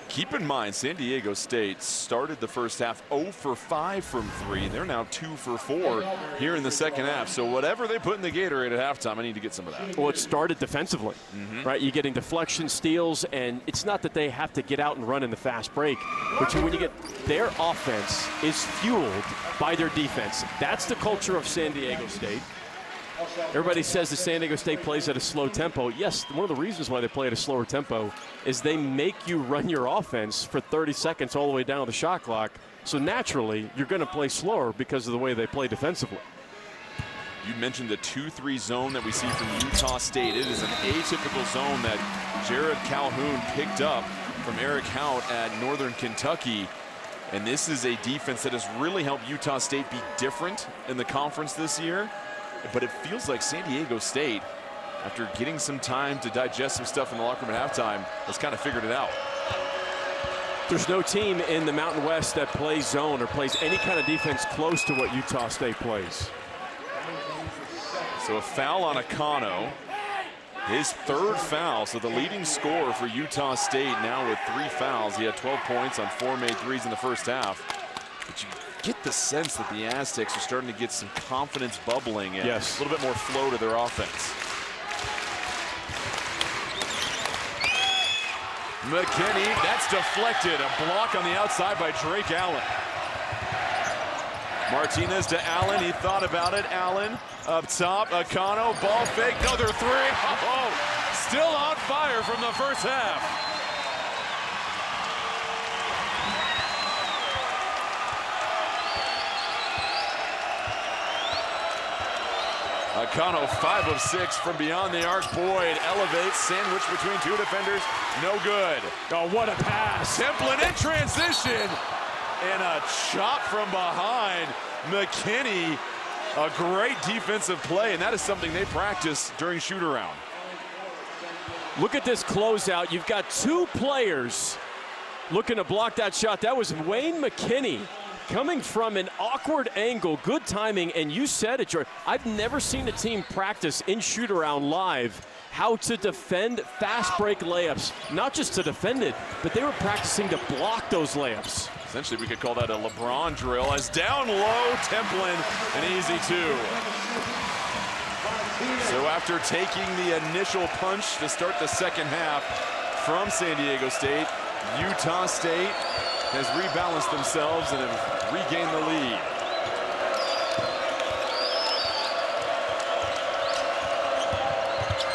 Keep in mind, San Diego State started the first half 0 for 5 from 3. They're now 2 for 4 here in the second half. So whatever they put in the Gatorade at halftime, I need to get some of that.
Well, it started defensively, right? You're getting deflection steals, and it's not that they have to get out and run in the fast break, but when you get their offense is fueled by their defense. That's the culture of San Diego State. Everybody says that San Diego State plays at a slow tempo. Yes, one of the reasons why they play at a slower tempo is they make you run your offense for 30 seconds all the way down the shot clock. So naturally, you're going to play slower because of the way they play defensively.
You mentioned the 2-3 zone that we see from Utah State. It is an atypical zone that Jared Calhoun picked up from Eric Hout at Northern Kentucky. And this is a defense that has really helped Utah State be different in the conference this year. But it feels like San Diego State, after getting some time to digest some stuff in the locker room at halftime, has kind of figured it out.
There's no team in the Mountain West that plays zone or plays any kind of defense close to what Utah State plays.
So a foul on Akano, his third foul. So the leading scorer for Utah State now with 3 fouls. He had 12 points on 4 made threes in the first half. But you get the sense that the Aztecs are starting to get some confidence bubbling and
yes,
a little bit more flow to their offense. McKinney, that's deflected. A block on the outside by Drake Allen. Martinez to Allen. He thought about it. Allen up top. Akano, ball fake. Another 3. Oh, still on fire from the first half. Akano 5 of 6 from beyond the arc. Boyd elevates, sandwich between 2 defenders, no good.
Oh, what a pass.
Templin in transition, and a chop from behind. McKinney, a great defensive play, and that is something they practice during shoot-around.
Look at this closeout. You've got 2 players looking to block that shot. That was Wayne McKinney coming from an awkward angle, good timing, and you said it, George. I've never seen a team practice in shoot-around live how to defend fast break layups. Not just to defend it, but they were practicing to block those layups.
Essentially, we could call that a LeBron drill, as down low, Templin, an easy 2. So after taking the initial punch to start the second half from San Diego State, Utah State has rebalanced themselves and have regained the lead.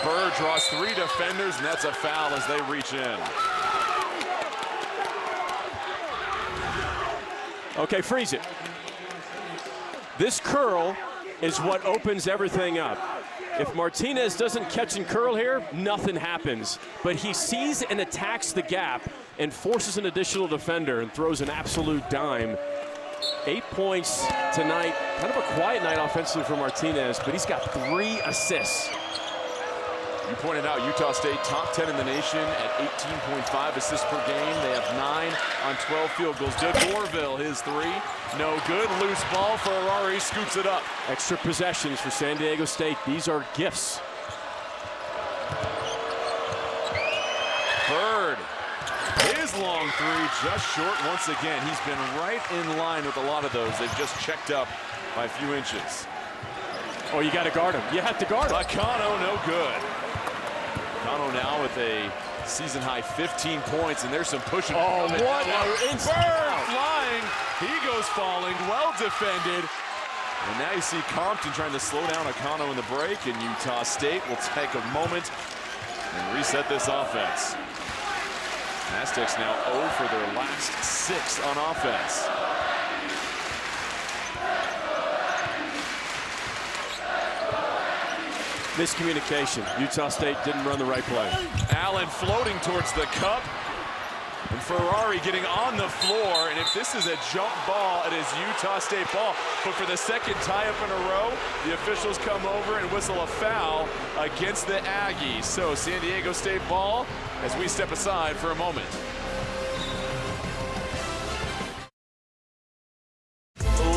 Bird draws 3 defenders, and that's a foul as they reach in.
Okay, freeze it. This curl is what opens everything up. If Martinez doesn't catch and curl here, nothing happens. But he sees and attacks the gap and forces an additional defender and throws an absolute dime. 8 points tonight. Kind of a quiet night offensively for Martinez, but he's got 3 assists.
You pointed out Utah State top 10 in the nation at 18.5 assists per game. They have 9 on 12 field goals. DeGorville, his 3. No good. Loose ball. Ferrari scoops it up.
Extra possessions for San Diego State. These are gifts.
Bird. His long 3 just short once again. He's been right in line with a lot of those. They've just checked up by a few inches.
Oh, you got to guard him. You have to guard him.
Akano, no good. Akano now with a season-high 15 points, and there's some pushing.
Oh, what
Bird flying. He goes falling, well defended. And now you see Compton trying to slow down Akano in the break, and Utah State will take a moment and reset this offense. Aztecs now 0 for their last 6 on offense.
Miscommunication. Utah State didn't run the right play.
Allen floating towards the cup. And Ferrari getting on the floor, and if this is a jump ball, it is Utah State ball. But for the second tie-up in a row, the officials come over and whistle a foul against the Aggies. So San Diego State ball as we step aside for a moment.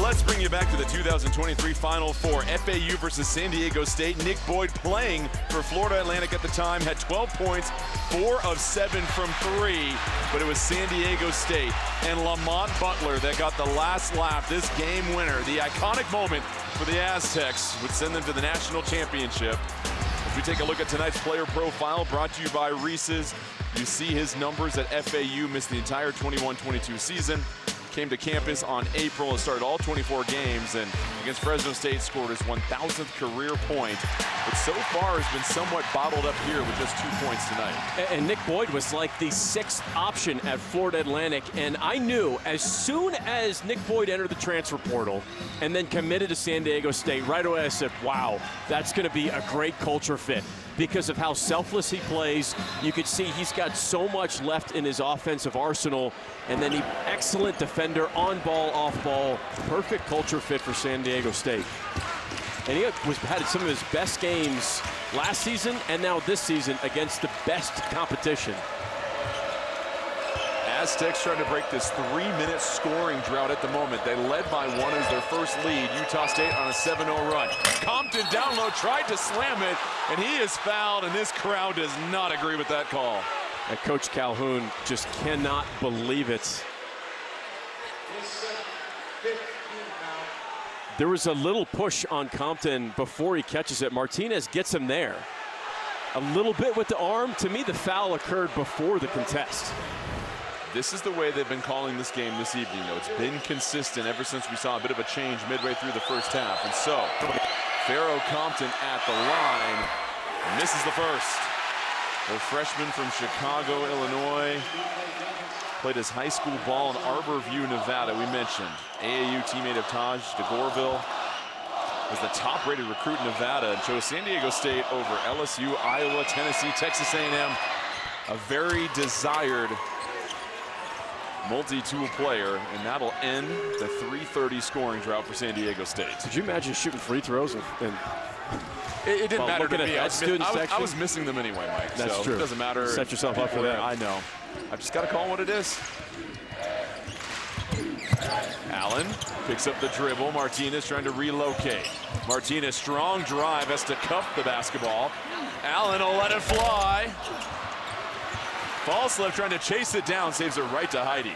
Let's bring you back to the 2023 Final Four. FAU versus San Diego State. Nick Boyd playing for Florida Atlantic at the time had 12 points, 4 of 7 from 3, but it was San Diego State and Lamont Butler that got the last laugh, this game winner. The iconic moment for the Aztecs would send them to the national championship. If we take a look at tonight's player profile brought to you by Reese's, you see his numbers at FAU, missed the entire 21-22 season. Came to campus on April and started all 24 games, and against Fresno State scored his 1,000th career point, but so far has been somewhat bottled up here with just 2 points tonight.
And Nick Boyd was like the 6th option at Florida Atlantic, and I knew as soon as Nick Boyd entered the transfer portal and then committed to San Diego State, right away I said, wow, that's going to be a great culture fit. Because of how selfless he plays, you could see he's got so much left in his offensive arsenal, and then excellent defender, on ball, off ball, perfect culture fit for San Diego State. And he had some of his best games last season and now this season against the best competition.
Aztecs trying to break this 3-minute scoring drought at the moment. They led by 1 as their first lead. Utah State on a 7-0 run. Compton down low, tried to slam it, and he is fouled, and this crowd does not agree with that call.
And Coach Calhoun just cannot believe it. There was a little push on Compton before he catches it. Martinez gets him there. A little bit with the arm. To me, the foul occurred before the contest.
This is the way they've been calling this game this evening, though. It's been consistent ever since we saw a bit of a change midway through the first half. And so, Pharaoh Compton at the line misses the first. The freshman from Chicago, Illinois, played his high school ball in Arborview, Nevada, we mentioned. AAU teammate of Taj DeGorville, was the top-rated recruit in Nevada and chose San Diego State over LSU, Iowa, Tennessee, Texas A&M. A very desired multi-tool player, and that'll end the 3:30 scoring drought for San Diego State.
Could you imagine shooting free throws?
It didn't matter to me.
I
was missing them anyway, Mike.
That's
so
true.
It doesn't matter.
Set yourself up for that.
I know. I've just got to call what it is. Allen picks up the dribble. Martinez trying to relocate. Martinez, strong drive, has to cuff the basketball. Allen will let it fly. Ball slip, trying to chase it down, saves it right to Heidi.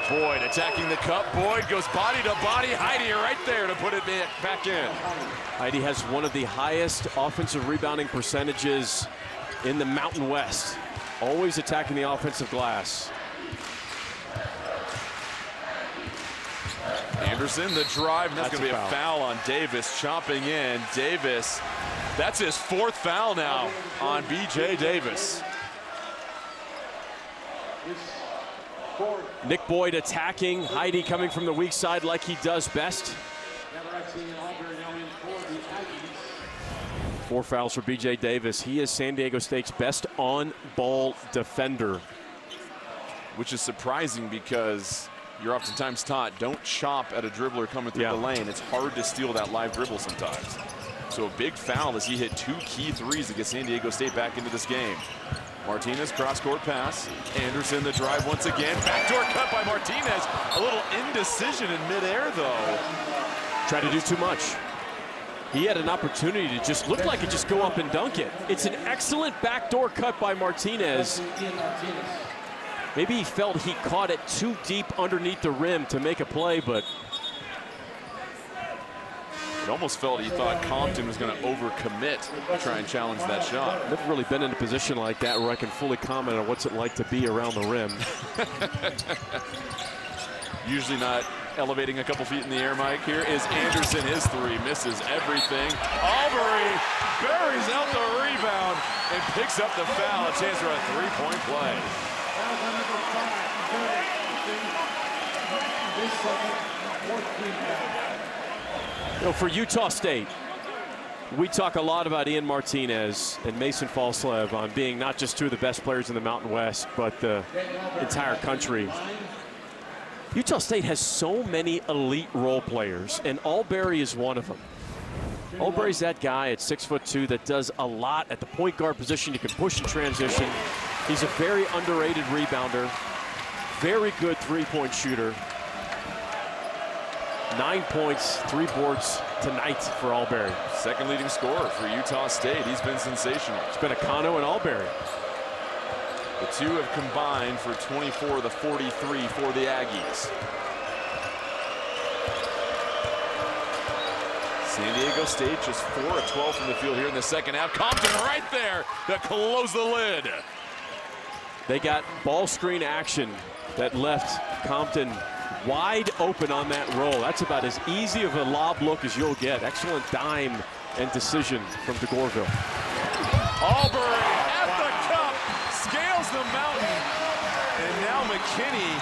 Boyd attacking the cup. Boyd goes body to body. Heidi right there to put it back in.
Heidi has one of the highest offensive rebounding percentages in the Mountain West. Always attacking the offensive glass.
Anderson, the drive, and that's going to be a foul on Davis, chopping in. Davis, that's his 4th foul now on B.J. Davis.
Nick Boyd attacking, Heidi coming from the weak side like he does best. 4 fouls for B.J. Davis. He is San Diego State's best on-ball defender.
Which is surprising because you're oftentimes taught, don't chop at a dribbler coming through the lane. It's hard to steal that live dribble sometimes. So a big foul as he hit 2 key threes to get San Diego State back into this game. Martinez, cross-court pass. Anderson, the drive once again. Backdoor cut by Martinez. A little indecision in midair, though.
Tried to do too much. He had an opportunity to just look like it, just go up and dunk it. It's an excellent backdoor cut by Martinez. Maybe he felt he caught it too deep underneath the rim to make a play, but
it almost felt he thought Compton was going to overcommit to try and challenge that shot.
I've never really been in a position like that where I can fully comment on what's it like to be around the rim.
Usually not elevating a couple feet in the air, Mike. Here is Anderson, his 3, misses everything. Albury buries out the rebound and picks up the foul. A chance for a 3-point play.
You know, for Utah State, we talk a lot about Ian Martinez and Mason Falslev on being not just two of the best players in the Mountain West, but the entire country. Utah State has so many elite role players, and Albury is one of them. Albury's that guy at 6'2" that does a lot at the point guard position. You can push in transition. He's a very underrated rebounder, very good three-point shooter. 9 points, 3 boards tonight for Albury.
Second leading scorer for Utah State. He's been sensational.
It's been Akano and Albury.
The two have combined for 24 of the 43 for the Aggies. San Diego State just 4 of 12 from the field here in the second half. Compton right there to close the lid.
They got ball screen action that left Compton wide open on that roll. That's about as easy of a lob look as you'll get. Excellent dime and decision from DeGorville.
Albury at the cup, scales the mountain, and now McKinney,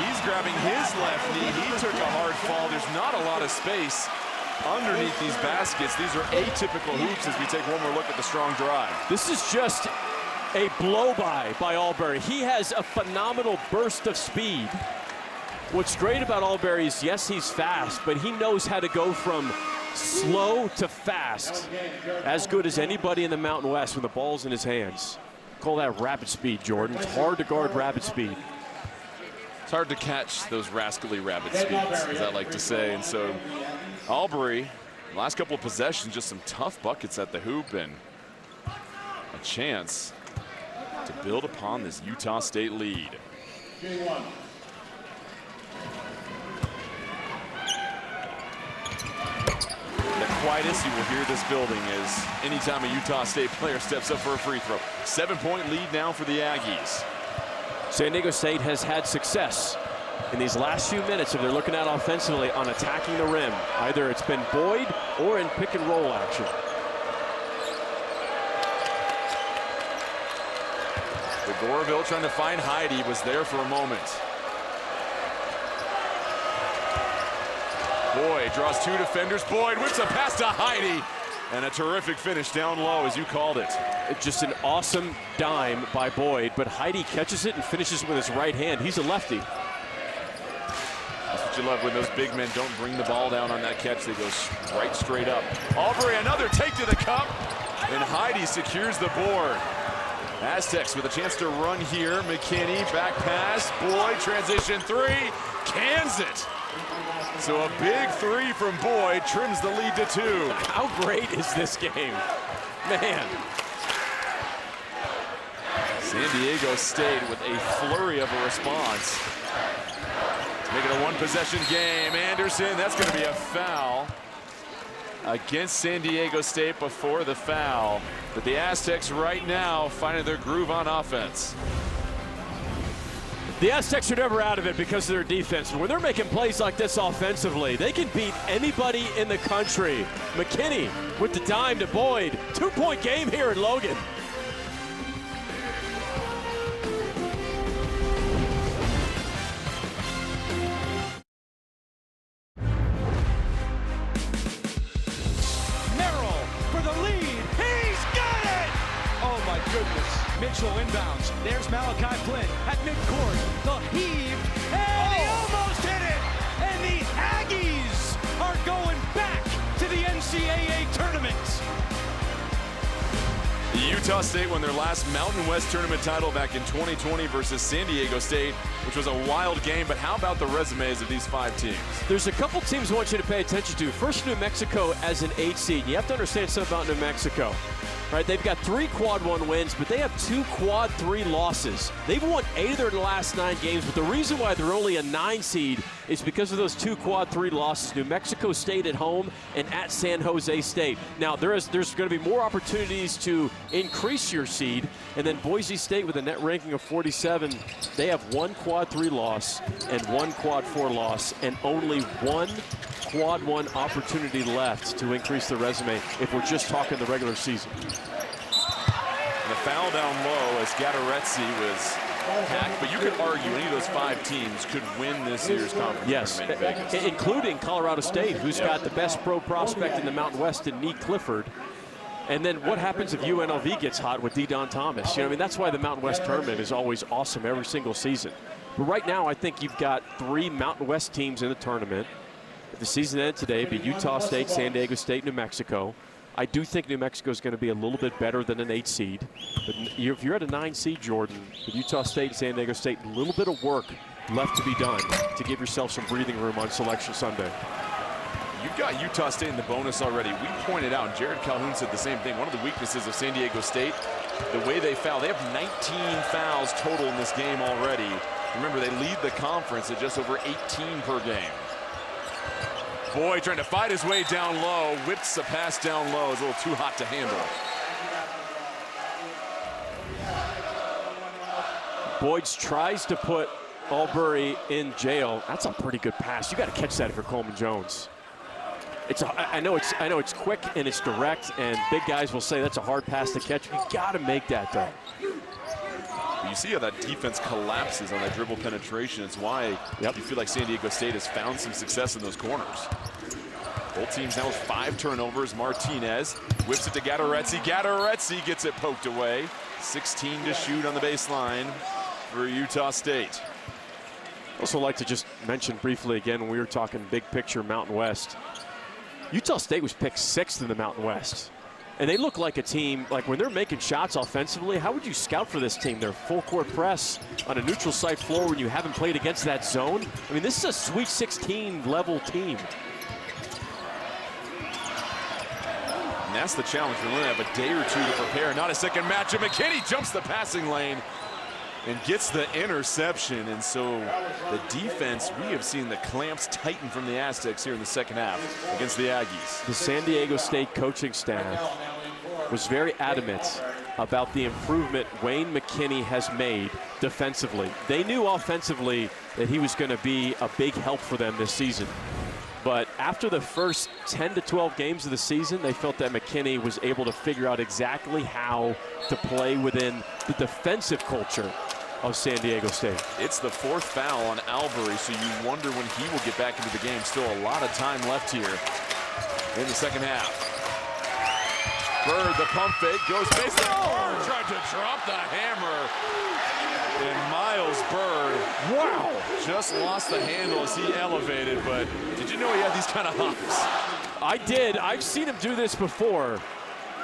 he's grabbing his left knee. He took a hard fall. There's not a lot of space underneath these baskets. These are atypical hoops as we take one more look at the strong drive.
This is just a blow-by by Albury. He has a phenomenal burst of speed. What's great about Albury is, yes, he's fast, but he knows how to go from slow to fast. As good as anybody in the Mountain West when the ball's in his hands. Call that rapid speed, Jordan. It's hard to guard rapid speed.
It's hard to catch those rascally rapid speeds, as I like to say. And so Albury, last couple of possessions, just some tough buckets at the hoop and a chance to build upon this Utah State lead. The quietest you will hear this building is anytime a Utah State player steps up for a free throw. 7-point lead now for the Aggies.
San Diego State has had success in these last few minutes if they're looking at offensively on attacking the rim. Either it's been Boyd or in pick and roll action.
DeGorville trying to find Heidi, was there for a moment. Boyd draws two defenders. Boyd whips a pass to Heidi, and a terrific finish down low, as you called it.
It's just an awesome dime by Boyd, but Heidi catches it and finishes with his right hand. He's a lefty.
That's what you love when those big men don't bring the ball down on that catch. They go right straight up. Albury, another take to the cup, and Heidi secures the board. Aztecs with a chance to run here. McKinney, back pass. Boyd, transition three, cans it. So a big three from Boyd trims the lead to 2.
How great is this game? Man.
San Diego State with a flurry of a response. To make it a one-possession game. Anderson, that's going to be a foul against San Diego State before the foul. But the Aztecs right now finding their groove on offense.
The Aztecs are never out of it because of their defense. But when they're making plays like this offensively, they can beat anybody in the country. McKinney with the dime to Boyd. 2-point game here in Logan.
Mitchell inbounds. There's Malachi Glen at midcourt. The heave, and he almost hit it! And the Aggies are going back to the NCAA tournament.
Utah State won their last Mountain West tournament title back in 2020 versus San Diego State, which was a wild game. But how about the resumes of these 5 teams?
There's a couple teams I want you to pay attention to. First, New Mexico as an 8 seed. You have to understand something about New Mexico. Right, they've got 3 quad 1 wins, but they have 2 quad 3 losses. They've won 8 of their last 9 games, but the reason why they're only a 9 seed is because of those 2 quad 3 losses. New Mexico State at home and at San Jose State. Now, there's going to be more opportunities to increase your seed, and then Boise State with a net ranking of 47, they have 1 quad 3 loss and 1 quad 4 loss, and only 1 quad 1 opportunity left to increase the resume if we're just talking the regular season.
And the foul down low as Gatorezzi was pack, but you could argue any of those 5 teams could win this year's conference
Yes,
tournament in Vegas.
including Colorado State, who's got the best pro prospect in the Mountain West in Nee Clifford. And then what happens if UNLV gets hot with D-Don Thomas? You know, I mean, that's why the Mountain West tournament is always awesome every single season. But right now, I think you've got 3 Mountain West teams in the tournament. If the season ended today, it'd be Utah State, San Diego State, New Mexico. I do think New Mexico is going to be a little bit better than an 8 seed. But if you're at a 9 seed, Jordan, with Utah State and San Diego State, a little bit of work left to be done to give yourself some breathing room on Selection Sunday.
You've got Utah State in the bonus already. We pointed out, and Jared Calhoun said the same thing, one of the weaknesses of San Diego State, the way they foul. They have 19 fouls total in this game already. Remember, they lead the conference at just over 18 per game. Boyd trying to fight his way down low, whips a pass down low. It's a little too hot to handle.
Boyd tries to put Albury in jail. That's a pretty good pass. You got to catch that if you're Coleman Jones. I know it's quick and it's direct, and big guys will say that's a hard pass to catch. You got to make that though.
You see how that defense collapses on that dribble penetration. It's why you feel like San Diego State has found some success in those corners. Both teams now with 5 turnovers. Martinez whips it to Gattaretzi. Gattaretzi gets it poked away. 16 to shoot on the baseline for Utah State.
Also like to just mention briefly again when we were talking big picture Mountain West. Utah State was picked 6th in the Mountain West. And they look like a team, like when they're making shots offensively, how would you scout for this team? They're full court press on a neutral site floor when you haven't played against that zone. I mean, this is a Sweet 16 level team.
And that's the challenge. We're going to have a day or 2 to prepare. Not a second matchup. McKinney jumps the passing lane and gets the interception. And so the defense, we have seen the clamps tighten from the Aztecs here in the second half against the Aggies.
The San Diego State coaching staff was very adamant about the improvement Wayne McKinney has made defensively. They knew offensively that he was going to be a big help for them this season. But after the first 10 to 12 games of the season, they felt that McKinney was able to figure out exactly how to play within the defensive culture of San Diego State.
It's the 4th foul on Albury, so you wonder when he will get back into the game. Still a lot of time left here in the second half. Bird, the pump fake, goes baseline. Bird tried to drop the hammer. And Miles Bird, wow, just lost the handle as he elevated, but did you know he had these kind of hops?
I did. I've seen him do this before.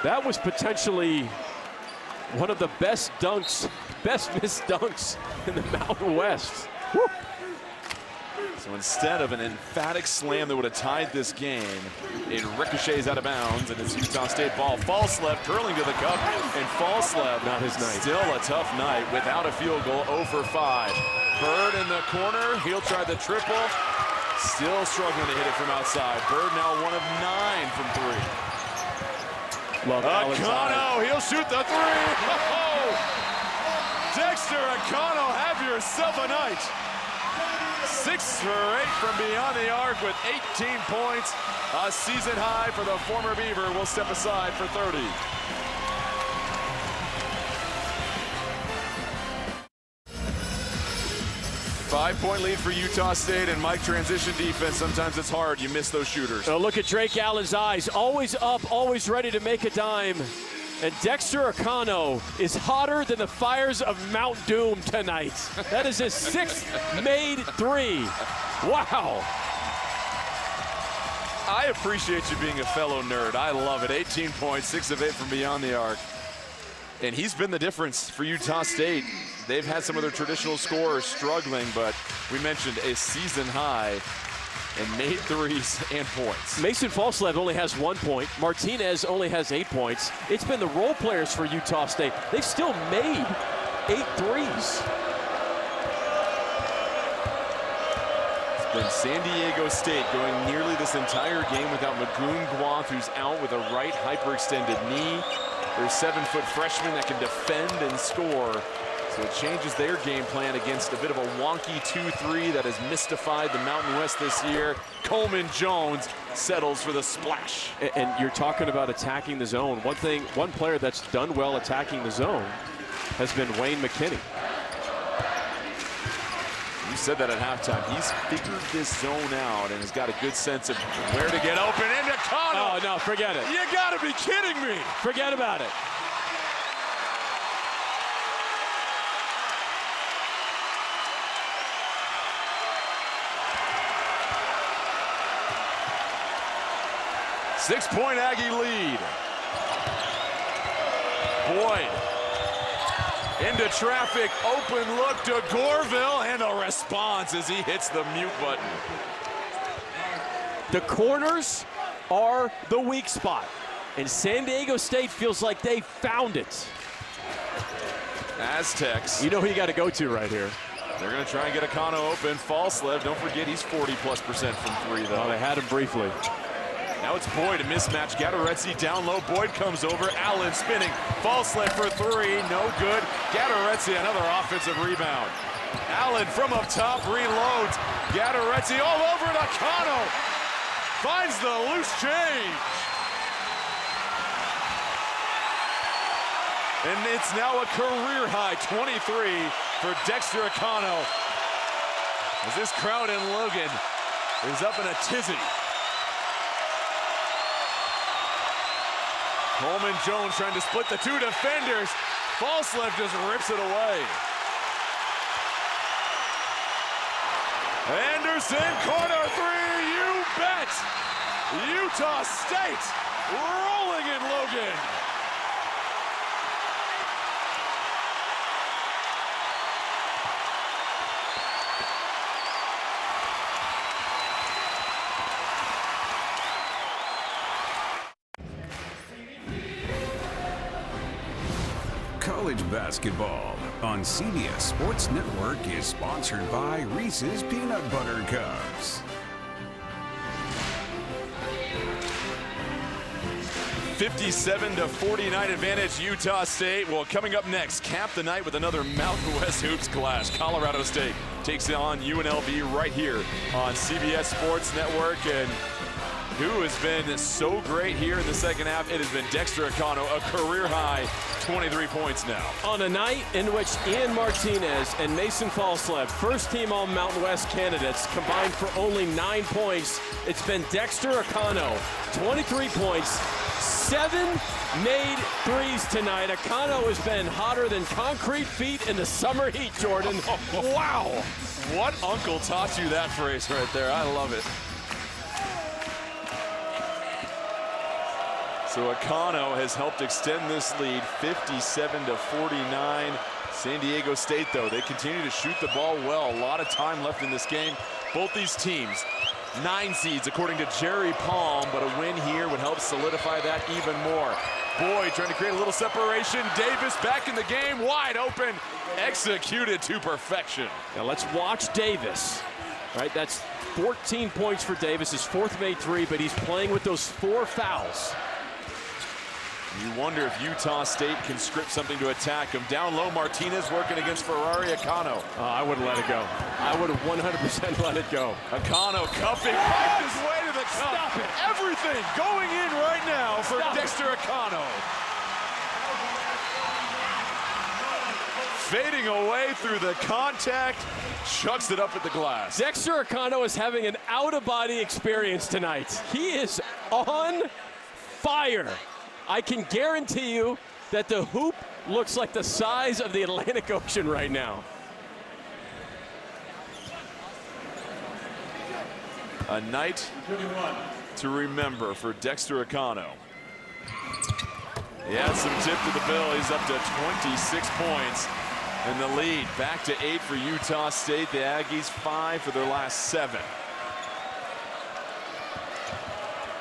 That was potentially one of the best dunks, best missed dunks in the Mountain West. Woo.
So instead of an emphatic slam that would have tied this game, it ricochets out of bounds, and it's Utah State ball. Falslev curling to the cup, and Falslev,
not his night.
Still a tough night without a field goal, 0 for 5. Bird in the corner, he'll try the triple. Still struggling to hit it from outside. Bird now 1 of 9 from 3.
Love
Acano, he'll shoot the 3. Oh! Dexter Acano, have yourself a night. 6 for 8 from beyond the arc with 18 points. A season high for the former Beaver. Will step aside for 30. Five-point lead for Utah State, and Mike, transition defense. Sometimes it's hard. You miss those shooters.
Oh, look at Drake Allen's eyes. Always up, always ready to make a dime. And Dexter Acano is hotter than the fires of Mount Doom tonight. That is his 6th made 3. Wow.
I appreciate you being a fellow nerd. I love it. 18 points, 6 of 8 from beyond the arc. And he's been the difference for Utah State. They've had some of their traditional scorers struggling, but we mentioned a season high and made 3s and points.
Mason Falslev only has 1 point. Martinez only has 8 points. It's been the role players for Utah State. They've still made 8 threes.
It's been San Diego State going nearly this entire game without Magoon Gwath, who's out with a right hyperextended knee. There's 7-foot freshman that can defend and score. So it changes their game plan against a bit of a wonky 2-3 that has mystified the Mountain West this year. Coleman Jones settles for the splash.
And you're talking about attacking the zone. One player that's done well attacking the zone has been Wayne McKinney.
said that at halftime. He's figured this zone out and has got a good sense of where to get open. Into Kano.
Oh, no, forget it.
You gotta be kidding me.
Forget about it.
Six-point Aggie lead. Boyd into traffic, open look to Gorville, and a response as he hits the mute button.
The corners are the weak spot, and San Diego State feels like they found it.
Aztecs.
You know who you got to go to right here.
They're going to try and get Akano open. Falslev, don't forget he's 40+% from three, though.
Oh, they had him briefly.
Now it's Boyd, a mismatch. Gattaretzi down low. Boyd comes over. Allen spinning. Falslev for three. No good. Gattaretzi, another offensive rebound. Allen from up top reloads. Gattaretzi all over to Akano. Finds the loose change. And it's now a career high 23 for Dexter Akano. As this crowd in Logan is up in a tizzy. Coleman Jones trying to split the two defenders. Falslev just rips it away. Anderson, corner three, you bet! Utah State rolling in Logan.
College basketball on CBS Sports Network is sponsored by Reese's Peanut Butter Cups.
57-49 advantage, Utah State. Well, coming up next, cap the night with another Mountain West Hoops clash. Colorado State takes on UNLV right here on CBS Sports Network. And who has been so great here in the second half? It has been Dexter Akano, a career-high 23 points now.
On a night in which Ian Martinez and Mason Falslev, first-team All-Mountain West candidates, combined for only 9 points, it's been Dexter Akano, 23 points, 7 made threes tonight. Akano has been hotter than concrete feet in the summer heat, Jordan. Wow.
What uncle taught you that phrase right there? I love it. So Akano has helped extend this lead 57-49. San Diego State, though, they continue to shoot the ball well. A lot of time left in this game. Both these teams, 9 seeds according to Jerry Palm, but a win here would help solidify that even more. Boyd trying to create a little separation. Davis back in the game, wide open, executed to perfection.
Now let's watch Davis. Right, that's 14 points for Davis, his 4th made 3, but he's playing with those 4 fouls.
You wonder if Utah State can script something to attack him. Down low, Martinez working against Ferrari Akano.
I wouldn't let it go. I would have 100% let it go.
Akano cuffing, fighting his way to the cup.
Stop it.
Everything going in right now for Dexter Akano. Fading away through the contact, chucks it up at the glass.
Dexter Akano is having an out-of-body experience tonight. He is on fire. I can guarantee you that the hoop looks like the size of the Atlantic Ocean right now.
A night to remember for Dexter Akano. He had some tip to the bill. He's up to 26 points. And the lead back to 8 for Utah State. The Aggies 5 for their last 7.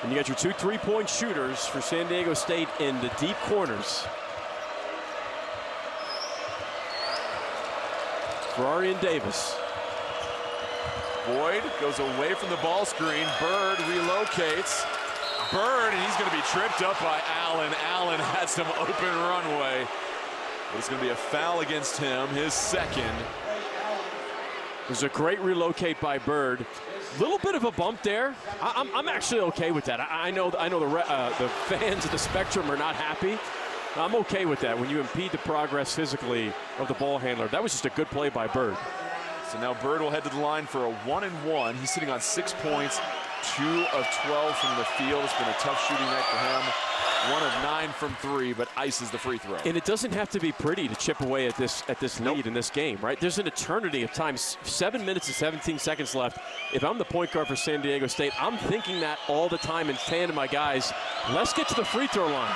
And you got your 2 3-point shooters for San Diego State in the deep corners. Ferrari and Davis.
Boyd goes away from the ball screen. Bird relocates. Bird, and he's going to be tripped up by Allen. Allen had some open runway. But it's going to be a foul against him, his 2nd.
There's a great relocate by Bird. Little bit of a bump there. I'm actually okay with that. I know the fans at the Spectrum are not happy. I'm okay with that when you impede the progress physically of the ball handler. That was just a good play by Bird.
So now Bird will head to the line for a 1-and-1. He's sitting on 6 points, 2 of 12 from the field. It's been a tough shooting night for him. 1 of 9 from 3, but ices the free throw.
And it doesn't have to be pretty to chip away at this lead in this game, right? There's an eternity of time. 7 minutes and 17 seconds left. If I'm the point guard for San Diego State, I'm thinking that all the time and saying to my guys, let's get to the free throw line.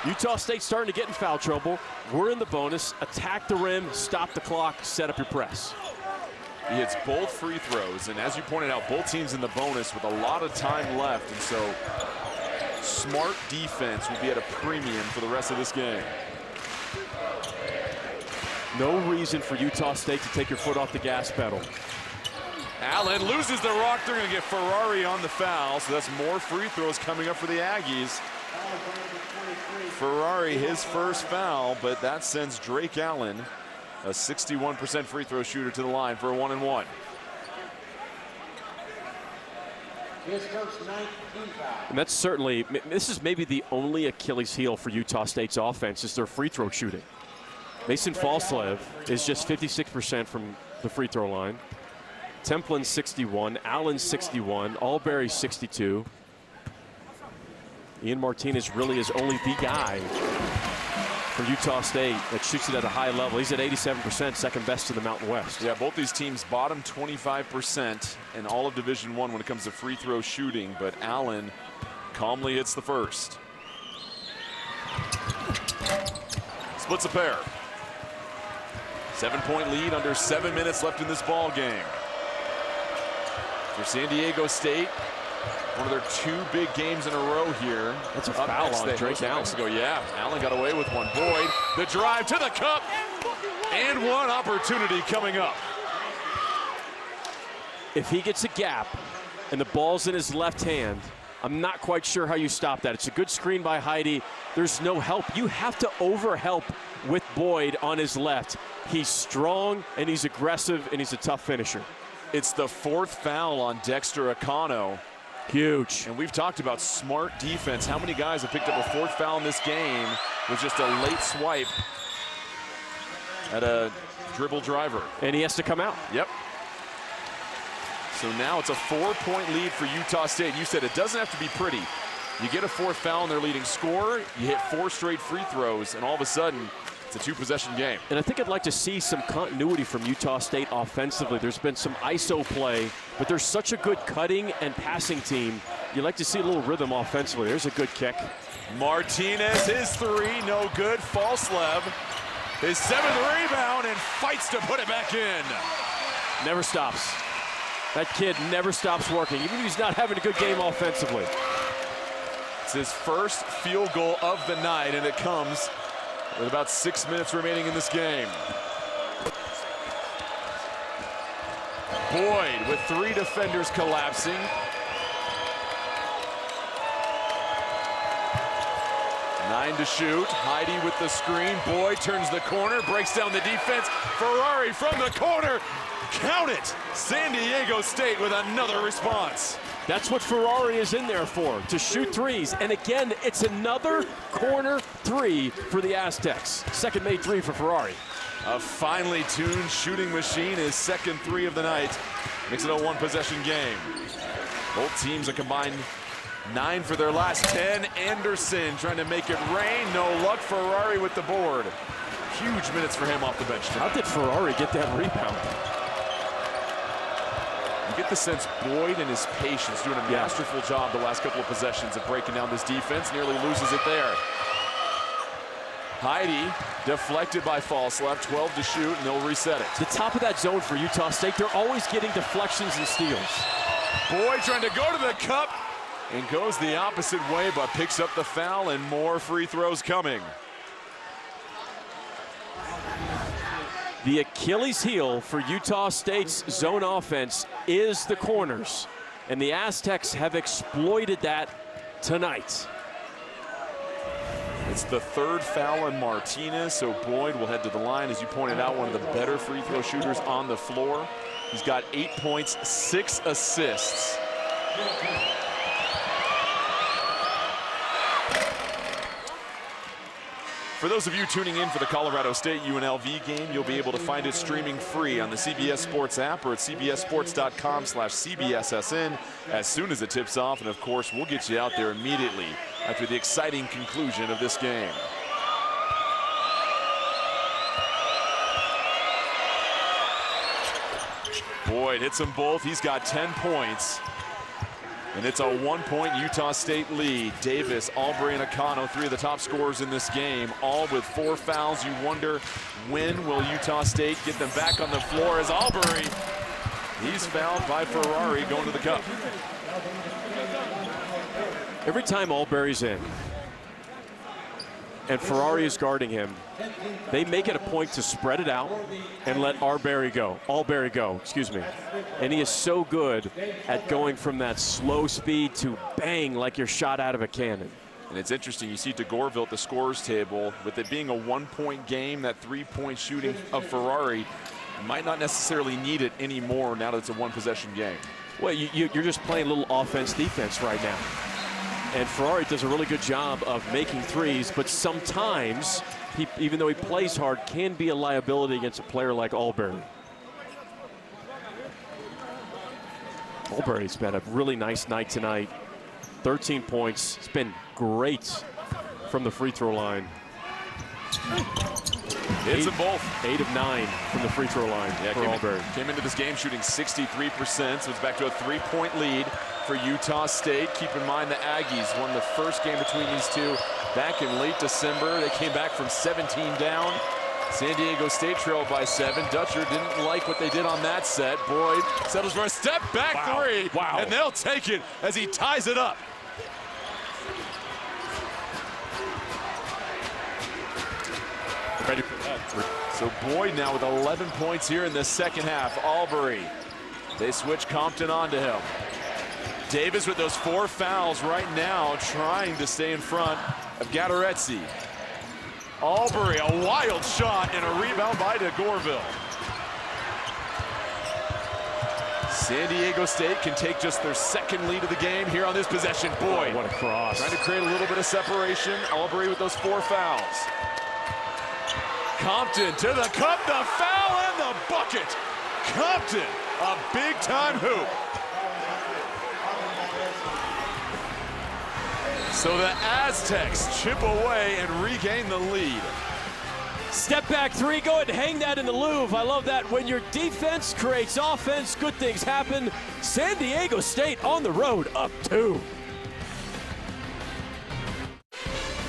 Utah State's starting to get in foul trouble. We're in the bonus. Attack the rim, stop the clock, set up your press.
He hits both free throws, and as you pointed out, both teams in the bonus with a lot of time left, and so smart defense will be at a premium for the rest of this game.
No reason for Utah State to take your foot off the gas pedal.
Allen loses the rock. They're going to get Ferrari on the foul, so that's more free throws coming up for the Aggies. Ferrari, his first foul, but that sends Drake Allen, a 61% free throw shooter, to the line for a 1-and-1.
And that's certainly, this is maybe the only Achilles heel for Utah State's offense is their free throw shooting. Mason Falslev is just 56% from the free throw line. Templin 61, Allen 61, Alberry 62. Ian Martinez really is only the guy for Utah State that shoots it at a high level. He's at 87%, second best in the Mountain West.
Yeah, both these teams bottom 25% in all of Division I when it comes to free throw shooting, but Allen calmly hits the first. Splits a pair. 7-point lead, under 7 minutes left in this ball game. For San Diego State, one of their 2 big games in a row here.
That's a foul on Drake Allen.
Yeah, Allen got away with one. Boyd, the drive to the cup, and one opportunity coming up.
If he gets a gap and the ball's in his left hand, I'm not quite sure how you stop that. It's a good screen by Heidi. There's no help. You have to overhelp with Boyd on his left. He's strong and he's aggressive and he's a tough finisher.
It's the 4th foul on Dexter Acano.
Huge.
And we've talked about smart defense. How many guys have picked up a 4th foul in this game with just a late swipe at a dribble driver?
And he has to come out.
Yep. So now it's a 4-point lead for Utah State. You said it doesn't have to be pretty. You get a 4th foul and their leading scorer, you hit 4 straight free throws, and all of a sudden, it's a 2-possession game.
And I think I'd like to see some continuity from Utah State offensively. There's been some ISO play, but there's such a good cutting and passing team. You'd like to see a little rhythm offensively. There's a good kick.
Martinez, his 3, no good. Falslev, his 7th rebound, and fights to put it back in.
Never stops. That kid never stops working, even if he's not having a good game offensively.
It's his first field goal of the night, and it comes with about 6 minutes remaining in this game. Boyd with 3 defenders collapsing. Nine to shoot. Heidi with the screen. Boyd turns the corner, breaks down the defense. Ferrari from the corner. Count it! San Diego State with another response.
That's what Ferrari is in there for, to shoot threes. And again, it's another corner 3 for the Aztecs. Second made 3 for Ferrari.
A finely tuned shooting machine, his second 3 of the night. Makes it a 1-possession game. Both teams are combined 9 for their last 10. Anderson trying to make it rain. No luck. Ferrari with the board. Huge minutes for him off the bench tonight.
How did Ferrari get that rebound?
You get the sense Boyd and his patience doing a masterful job the last couple of possessions of breaking down this defense. Nearly loses it there. Heidi deflected by Falslev, 12 to shoot, and they'll reset it.
The top of that zone for Utah State, they're always getting deflections and steals.
Boyd trying to go to the cup and goes the opposite way, but picks up the foul, and more free throws coming.
The Achilles heel for Utah State's zone offense is the corners, and the Aztecs have exploited that tonight.
It's the 3rd foul on Martinez, so Boyd will head to the line. As you pointed out, one of the better free throw shooters on the floor. He's got 8 points, 6 assists. For those of you tuning in for the Colorado State UNLV game, you'll be able to find it streaming free on the CBS Sports app or at cbssports.com/CBSSN as soon as it tips off. And of course, we'll get you out there immediately after the exciting conclusion of this game. Boyd hits them both. He's got 10 points. And it's a 1-point Utah State lead. Davis, Albury, and Akano, three of the top scorers in this game, all with 4 fouls. You wonder, when will Utah State get them back on the floor as Albury, he's fouled by Ferrari going to the cup.
Every time Albury's in and Ferrari is guarding him, they make it a point to spread it out and let Albury go, excuse me. And he is so good at going from that slow speed to bang like you're shot out of a cannon.
And it's interesting, you see DeGorville at the scorers table, with it being a 1-point game, that 3-point shooting of Ferrari might not necessarily need it anymore now that it's a 1-possession game.
Well, you're just playing a little offense-defense right now. And Ferrari does a really good job of making threes, but sometimes, even though he plays hard, can be a liability against a player like Albury. Albury's had a really nice night tonight. 13 points. It's been great from the free throw line.
Hits them both.
8 of 9 from the free throw line for Albury.
Came into this game shooting 63%, so it's back to a 3-point lead for Utah State. Keep in mind the Aggies won the first game between these two back in late December. They came back from 17 down. San Diego State trailed by 7. Dutcher didn't like what they did on that set. Boyd settles for a step back three.
Wow.
And they'll take it as he ties it up.
Ready for that.
So Boyd now with 11 points here in the second half. Albury, they switch Compton onto him. Davis with those 4 fouls right now, trying to stay in front of Gatorezzi. Albury, a wild shot and a rebound by DeGorville. San Diego State can take just their second lead of the game here on this possession. Boyd,
what a cross.
Trying to create a little bit of separation. Albury with those 4 fouls. Compton to the cup, the foul and the bucket. Compton, a big-time hoop. So the Aztecs chip away and regain the lead.
Step back 3, go ahead and hang that in the Louvre. I love that. When your defense creates offense, good things happen. San Diego State on the road, up 2.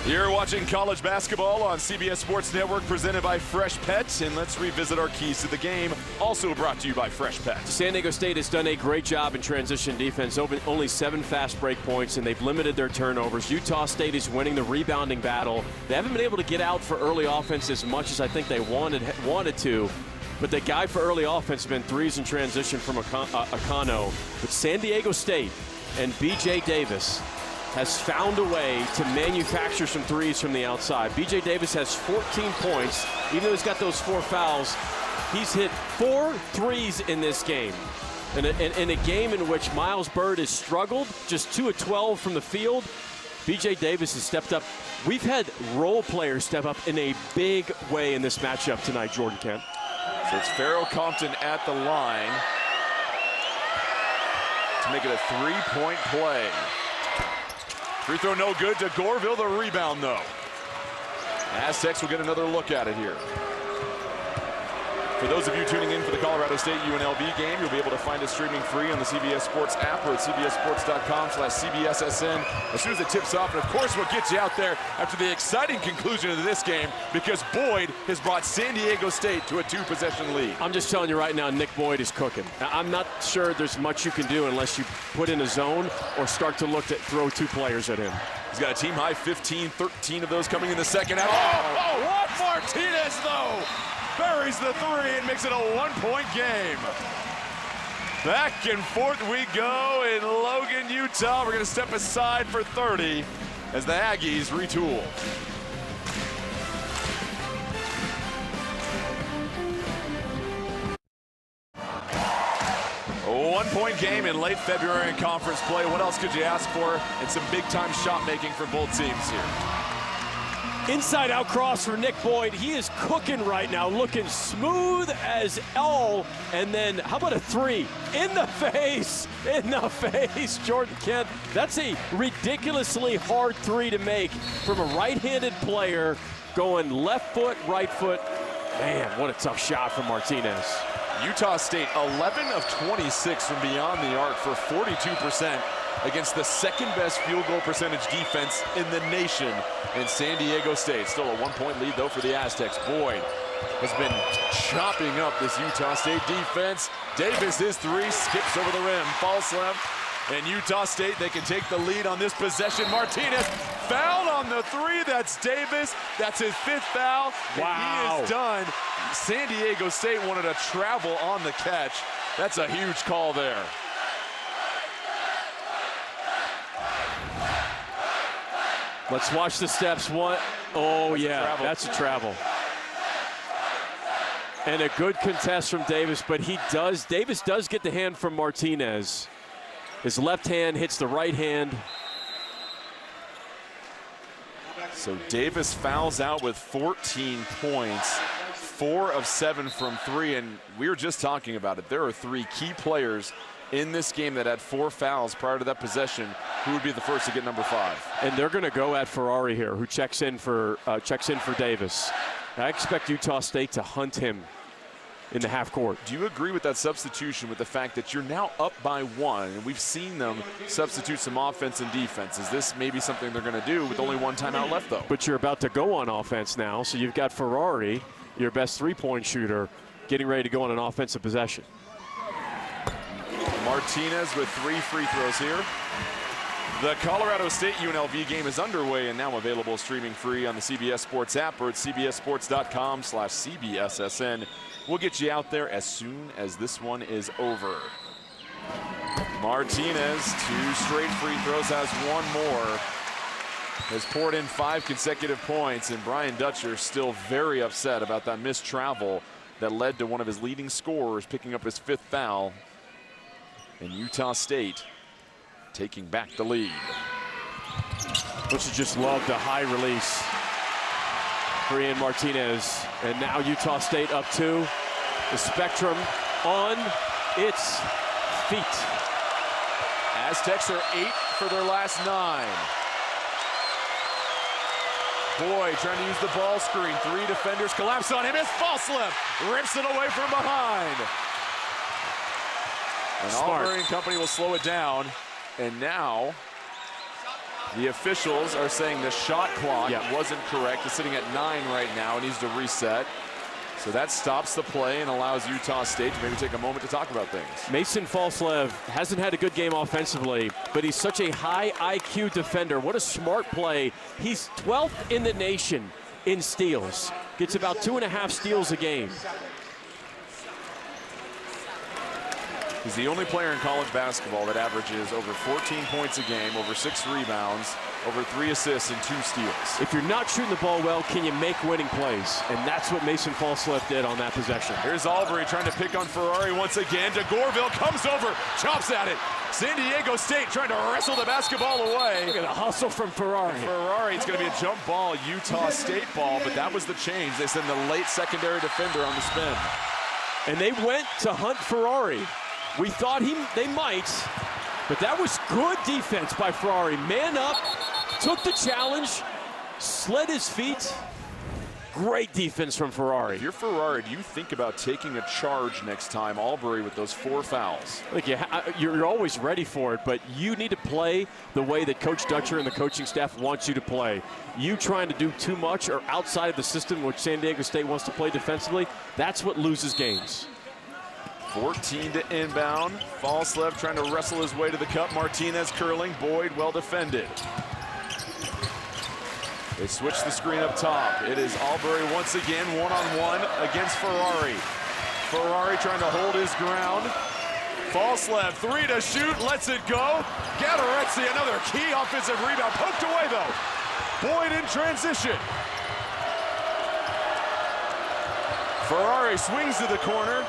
You're watching college basketball on CBS Sports Network, presented by Fresh Pet, and let's revisit our keys to the game, also brought to you by Fresh Pet.
San Diego State has done a great job in transition defense, only 7 fast break points, and they've limited their turnovers. Utah State is winning the rebounding battle. They haven't been able to get out for early offense as much as I think they wanted to, but the guy for early offense has been threes in transition from Akano. But San Diego State and BJ Davis has found a way to manufacture some threes from the outside. BJ Davis has 14 points. Even though he's got those 4 fouls, he's hit 4 threes in this game. In a game in which Miles Byrd has struggled, just 2 of 12 from the field, BJ Davis has stepped up. We've had role players step up in a big way in this matchup tonight, Jordan Kent.
So it's Farrell Compton at the line to make it a 3-point play. Free throw no good. DeGorville the rebound though. Aztecs will get another look at it here. For those of you tuning in for the Colorado State UNLV game, you'll be able to find it streaming free on the CBS Sports app or at cbssports.com/CBSSN as soon as it tips off. And of course, we'll get you out there after the exciting conclusion of this game, because Boyd has brought San Diego State to a 2-possession lead.
I'm just telling you right now, Nick Boyd is cooking. I'm not sure there's much you can do unless you put in a zone or start to look to throw 2 players at him.
He's got a team high 15, 13 of those coming in the second half. Oh, what Martinez though! Buries the 3 and makes it a 1-point game. Back and forth we go in Logan, Utah. We're going to step aside for 30 as the Aggies retool. A 1-point game in late February in conference play. What else could you ask for? And some big-time shot making for both teams here.
Inside out cross for Nick Boyd. He is cooking right now, looking smooth as all. And then how about a three? In the face, Jordan Kent. That's a ridiculously hard three to make from a right-handed player going left foot, right foot. Man, what a tough shot from Martinez.
Utah State 11 of 26 from beyond the arc for 42% against the second best field goal percentage defense in the nation in San Diego State. Still a 1-point lead though for the Aztecs. Boyd has been chopping up this Utah State defense. Davis, his three, skips over the rim, false left. And Utah State, they can take the lead on this possession. Martinez fouled on the three. That's Davis. That's his 5th foul.
Wow.
And he is done. San Diego State wanted to travel on the catch. That's a huge call there.
Let's watch the steps. One. Oh, yeah, that's a travel. And a good contest from Davis, but Davis does get the hand from Martinez. His left hand hits the right hand.
So Davis fouls out with 14 points, 4 of 7 from 3, and we were just talking about it. There are 3 key players in this game that had 4 fouls prior to that possession. Who would be the first to get number 5?
And they're going to go at Ferrari here, who checks in for Davis. I expect Utah State to hunt him in the half court.
Do you agree with that substitution, with the fact that you're now up by 1, and we've seen them substitute some offense and defense? Is this maybe something they're going to do with only 1 timeout left, though?
But you're about to go on offense now, so you've got Ferrari, your best three-point shooter, getting ready to go on an offensive possession.
Martinez with 3 free throws here. The Colorado State UNLV game is underway and now available streaming free on the CBS Sports app or at cbssports.com/CBSSN. We'll get you out there as soon as this one is over. Martinez, 2 straight free throws, has 1 more. Has poured in 5 consecutive points, and Brian Dutcher still very upset about that missed travel that led to one of his leading scorers picking up his 5th foul. And Utah State taking back the lead.
Don't you just love the high release for Ian Martinez. And now Utah State up 2. The Spectrum on its feet.
Aztecs are 8 for their last 9. Boyd trying to use the ball screen. 3 defenders collapse on him. His false left. Rips it away from behind. And Albury and company will slow it down. And now the officials are saying the shot clock wasn't correct. It's sitting at 9 right now. It needs to reset. So that stops the play and allows Utah State to maybe take a moment to talk about things.
Mason Falslev hasn't had a good game offensively, but he's such a high IQ defender. What a smart play. He's 12th in the nation in steals. Gets about 2.5 steals a game.
He's the only player in college basketball that averages over 14 points a game, over 6 rebounds, over 3 assists, and 2 steals.
If you're not shooting the ball well, can you make winning plays? And that's what Mason Falslev did on that possession.
Here's Albury trying to pick on Ferrari once again. DeGorville comes over, chops at it. San Diego State trying to wrestle the basketball away.
Look at the hustle from Ferrari.
It's going to be a jump ball, Utah State ball, but that was the change. They send the late secondary defender on the spin.
And they went to hunt Ferrari. We thought they might, but that was good defense by Ferrari. Man up, took the challenge, slid his feet. Great defense from Ferrari.
If you're Ferrari, do you think about taking a charge next time, Albury, with those 4 fouls?
Look, you're always ready for it, but you need to play the way that Coach Dutcher and the coaching staff wants you to play. You trying to do too much or outside of the system which San Diego State wants to play defensively, that's what loses games.
14 to inbound. Falslev trying to wrestle his way to the cup. Martinez curling. Boyd well defended. They switch the screen up top. It is Albury once again, one-on-one against Ferrari. Ferrari trying to hold his ground. Falslev, 3 to shoot, lets it go. Gadarezzi, another key offensive rebound. Poked away though. Boyd in transition. Ferrari swings to the corner.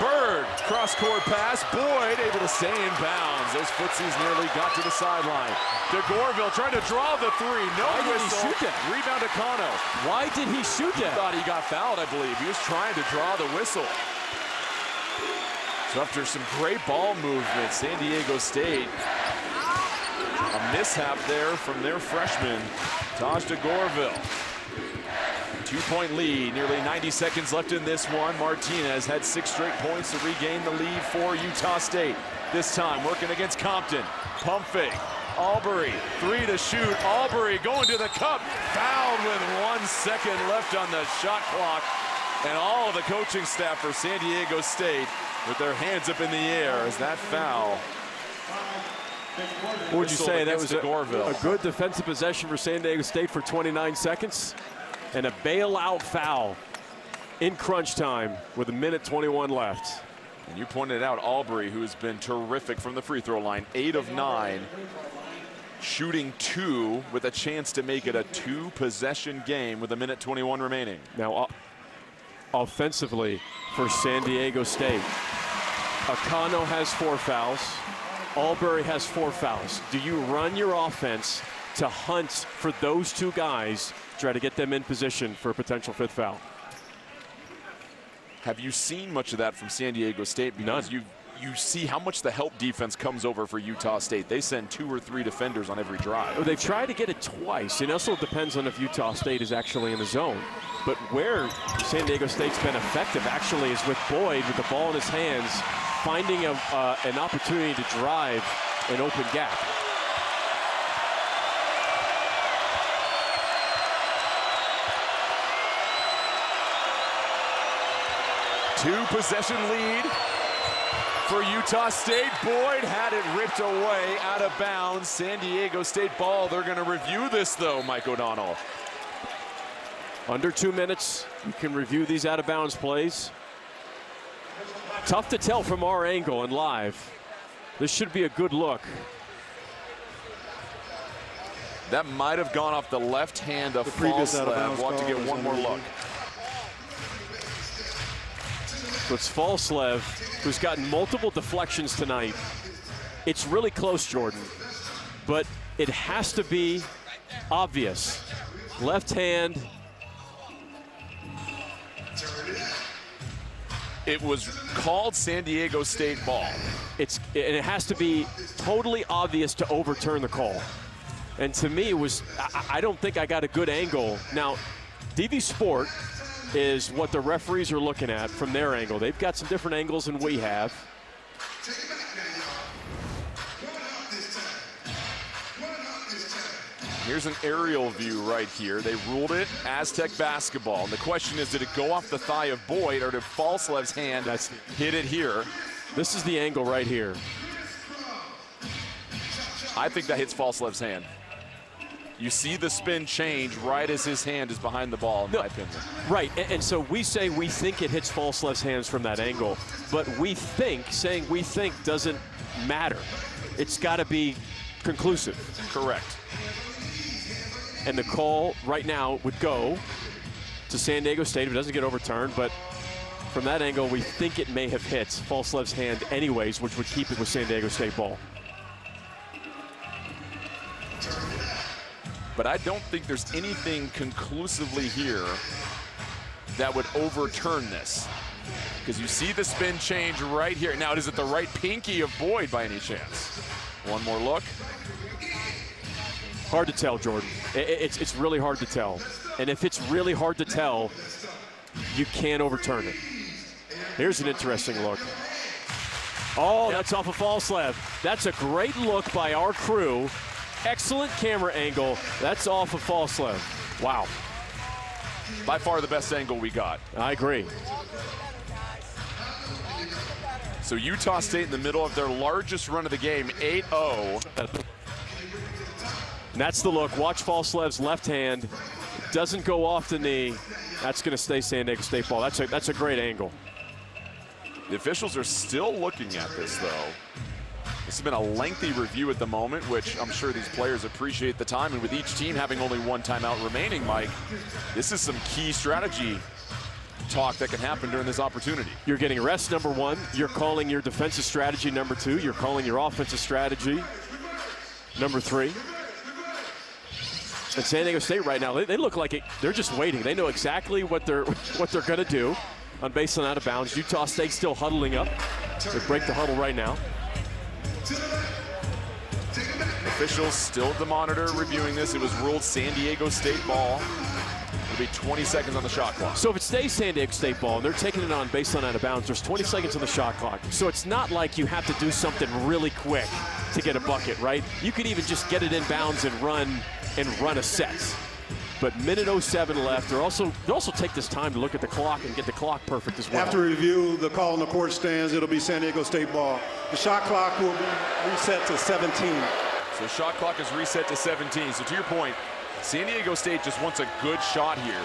Bird, cross-court pass. Boyd able to stay in bounds. Those footsies nearly got to the sideline. DeGorville trying to draw the three. No
Why did he
whistle.
shoot that?
Rebound to Kano.
Why did he shoot that?
Thought he got fouled, I believe. He was trying to draw the whistle. So after some great ball movement, San Diego State, a mishap there from their freshman, Taj DeGorville. 2-point lead, nearly 90 seconds left in this one. Martinez had 6 straight points to regain the lead for Utah State. This time working against Compton. Pump fake. Albury, 3 to shoot. Albury going to the cup. Fouled with 1 second left on the shot clock. And all of the coaching staff for San Diego State with their hands up in the air as that foul.
What would you say? That was
a
good defensive possession for San Diego State for 29 seconds? And a bailout foul in crunch time with 1:21 left.
And you pointed out Albury, who's been terrific from the free throw line, 8 of 9, shooting 2 with a chance to make it a 2-possession game with 1:21 remaining.
Now, offensively for San Diego State, Akano has 4 fouls. Albury has 4 fouls. Do you run your offense to hunt for those 2 guys, try to get them in position for a potential 5th foul?
Have you seen much of that from San Diego State? Because
None.
you see how much the help defense comes over for Utah State. They send 2 or 3 defenders on every drive.
They've tried to get it twice. It also depends on if Utah State is actually in the zone. But where San Diego State's been effective actually is with Boyd with the ball in his hands, finding an opportunity to drive an open gap.
Two-possession lead for Utah State. Boyd had it ripped away out of bounds. San Diego State ball. They're going to review this, though, Mike O'Donnell.
Under 2 minutes, you can review these out-of-bounds plays. Tough to tell from our angle and live. This should be a good look.
That might have gone off the left hand of Falslev. We'll have to get one more look.
So it's Falslev, who's gotten multiple deflections tonight. It's really close, Jordan, but it has to be obvious. Left hand.
It was called San Diego State ball.
It has to be totally obvious to overturn the call. And to me, it was, I don't think I got a good angle. Now, DV Sport is what the referees are looking at from their angle. They've got some different angles than we have.
Here's an aerial view right here. They ruled it Aztec basketball. And the question is, did it go off the thigh of Boyd, or did Falslev's hand hit it here?
This is the angle right here.
I think that hits Falslev's hand. You see the spin change right as his hand is behind the ball, in my opinion.
Right, and so we say we think it hits Falslev's hands from that angle, but saying we think doesn't matter. It's got to be conclusive.
Correct.
And the call right now would go to San Diego State if it doesn't get overturned, but from that angle, we think it may have hit Falslev's hand anyways, which would keep it with San Diego State ball.
But I don't think there's anything conclusively here that would overturn this. Because you see the spin change right here. Now, is it the right pinky of Boyd by any chance? One more look.
Hard to tell, Jordan. It's really hard to tell. And if it's really hard to tell, you can't overturn it. Here's an interesting look. Oh, that's off of Falslev. That's a great look by our crew. Excellent camera angle. That's off of Falslev. Wow.
By far the best angle we got.
I agree.
So Utah State in the middle of their largest run of the game, 8-0.
And that's the look. Watch Falslev's left hand. Doesn't go off the knee. That's going to stay San Diego State ball. That's a great angle.
The officials are still looking at this, though. This has been a lengthy review at the moment, which I'm sure these players appreciate the time. And with each team having only one timeout remaining, Mike, this is some key strategy talk that can happen during this opportunity.
You're getting rest, number one. You're calling your defensive strategy, number two. You're calling your offensive strategy, number three. And San Diego State right now, they look like they're just waiting. They know exactly what they're going to do on baseline out of bounds. Utah State still huddling up. They break the huddle right now.
Officials still at the monitor reviewing this. It was ruled San Diego State ball. It'll be 20 seconds on the shot clock.
So if it stays San Diego State ball and they're taking it on baseline out of bounds, there's 20 seconds on the shot clock. So it's not like you have to do something really quick to get a bucket, right? You could even just get it in bounds and run a set. But minute 07 left. They'll also take this time to look at the clock and get the clock perfect as well.
After review, the call on the court stands. It'll be San Diego State ball. The shot clock will be reset to 17.
So shot clock is reset to 17. So to your point, San Diego State just wants a good shot here.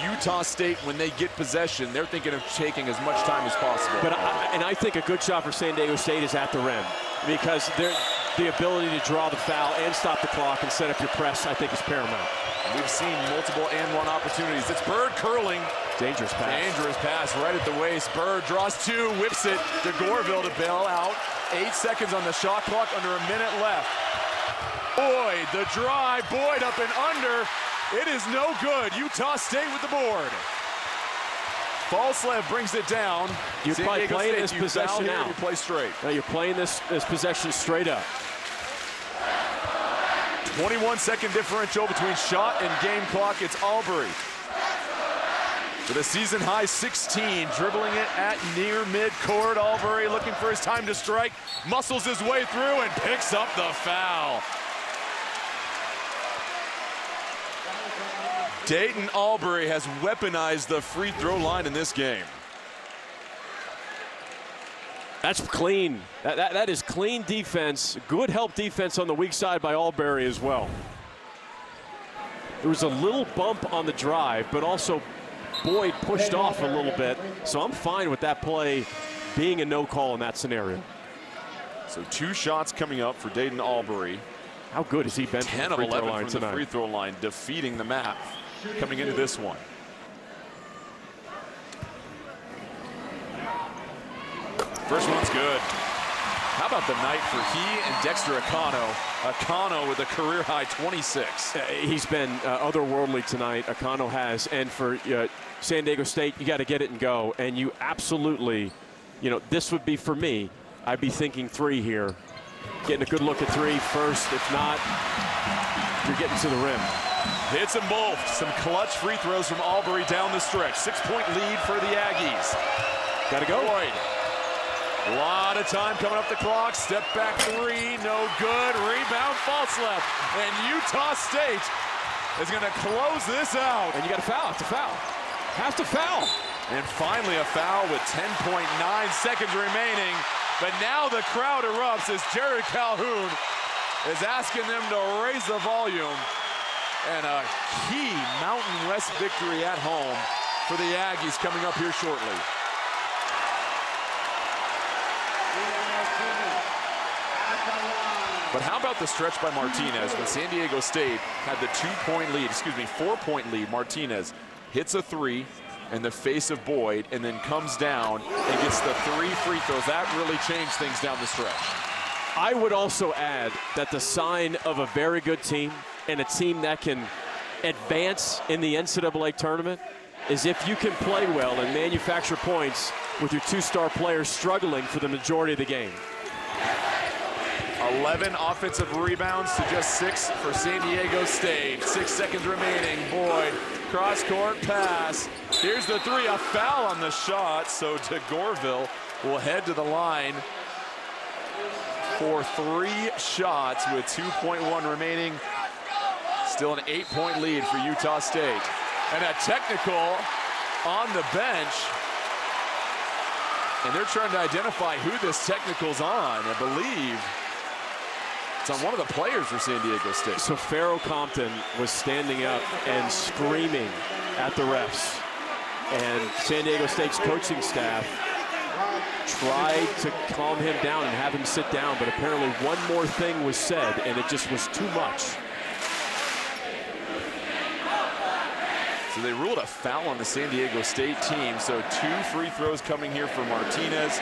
Utah State, when they get possession, they're thinking of taking as much time as possible.
But I think a good shot for San Diego State is at the rim, because the ability to draw the foul and stop the clock and set up your press, I think, is paramount.
We've seen multiple and one opportunities. It's Bird curling.
Dangerous pass.
Dangerous pass right at the waist. Bird draws two, whips it to Goreville to bail out. 8 seconds on the shot clock, under a minute left. Boyd, the drive, Boyd up and under. It is no good. Utah State with the board. Falslev brings it down.
You're probably playing this
you
possession
foul
now.
You play straight.
Now you're playing this possession straight up.
21-second differential between shot and game clock. It's Albury with a season-high 16, dribbling it at near midcourt. Albury looking for his time to strike, muscles his way through and picks up the foul. Dayton Albury has weaponized the free throw line in this game.
That's clean. That is clean defense. Good help defense on the weak side by Albury as well. There was a little bump on the drive, but also Boyd pushed off a little bit. So I'm fine with that play being a no call in that scenario.
So 2 shots coming up for Dayton Albury.
How good has he been
10 of 11 from the free throw line, defeating the map coming into this one. First one's good. How about the night for he and Dexter Akano? Akano with a career-high 26.
He's been otherworldly tonight, Akano has. And for San Diego State, you got to get it and go. And you absolutely, this would be for me. I'd be thinking 3 here. Getting a good look at 3 first. If not, you're getting to the rim.
Hits them both. Some clutch free throws from Albury down the stretch. 6-point lead for the Aggies.
Got to go.
Boyd. A lot of time coming up the clock. Step back 3, no good. Rebound, false left. And Utah State is going to close this out.
And you got to foul. Have to foul. Have to foul.
And finally a foul with 10.9 seconds remaining. But now the crowd erupts as Jared Calhoun is asking them to raise the volume. And a key Mountain West victory at home for the Aggies coming up here shortly. But how about the stretch by Martinez when San Diego State had the 4-point lead. Martinez hits a 3 in the face of Boyd and then comes down and gets the 3 free throws. That really changed things down the stretch.
I would also add that the sign of a very good team and a team that can advance in the NCAA tournament is if you can play well and manufacture points with your 2-star players struggling for the majority of the game.
11 offensive rebounds to just 6 for San Diego State. 6 seconds remaining. Boyd, cross-court pass. Here's the 3, a foul on the shot. So Goreville will head to the line for 3 shots with 2.1 remaining. Still an 8-point lead for Utah State. And a technical on the bench. And they're trying to identify who this technical's on. I believe it's on one of the players for San Diego State.
So Pharaoh Compton was standing up and screaming at the refs. And San Diego State's coaching staff tried to calm him down and have him sit down, but apparently one more thing was said, and it just was too much.
So they ruled a foul on the San Diego State team. So 2 free throws coming here for Martinez,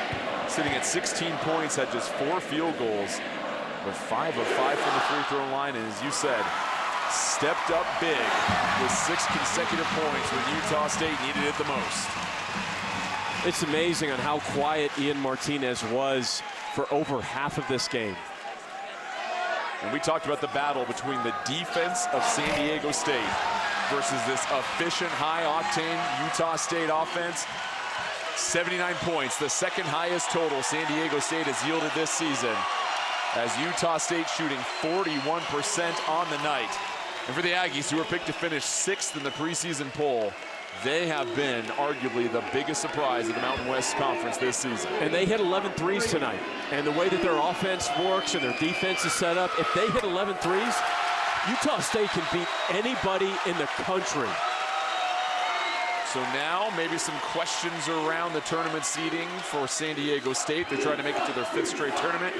sitting at 16 points, had just 4 field goals, but 5 of 5 from the free throw line. And as you said, stepped up big with 6 consecutive points when Utah State needed it the most.
It's amazing on how quiet Ian Martinez was for over half of this game.
And we talked about the battle between the defense of San Diego State versus this efficient, high-octane Utah State offense. 79 points, the second highest total San Diego State has yielded this season, as Utah State shooting 41% on the night. And for the Aggies, who were picked to finish 6th in the preseason poll, they have been arguably the biggest surprise of the Mountain West Conference this season.
And they hit 11 threes tonight. And the way that their offense works and their defense is set up, if they hit 11 threes, Utah State can beat anybody in the country.
So now maybe some questions around the tournament seeding for San Diego State. They're trying to make it to their 5th straight tournament.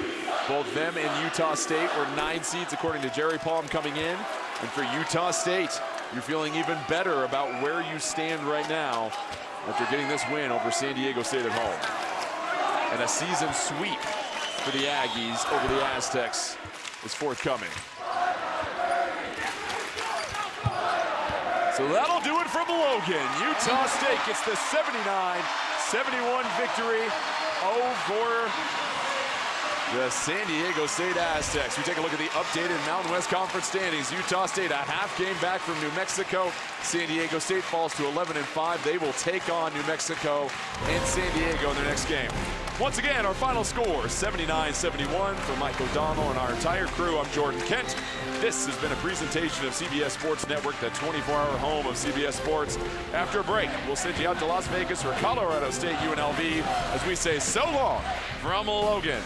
Both them and Utah State were 9 seeds according to Jerry Palm coming in. And for Utah State, you're feeling even better about where you stand right now after getting this win over San Diego State at home. And a season sweep for the Aggies over the Aztecs is forthcoming. So that'll do it from Logan. Utah State gets the 79-71 victory over the San Diego State Aztecs. We take a look at the updated Mountain West Conference standings. Utah State a half game back from New Mexico. San Diego State falls to 11-5. They will take on New Mexico in San Diego in their next game. Once again, our final score, 79-71 for Mike O'Donnell and our entire crew. I'm Jordan Kent. This has been a presentation of CBS Sports Network, the 24-hour home of CBS Sports. After a break, we'll send you out to Las Vegas for Colorado State UNLV as we say so long from Logan.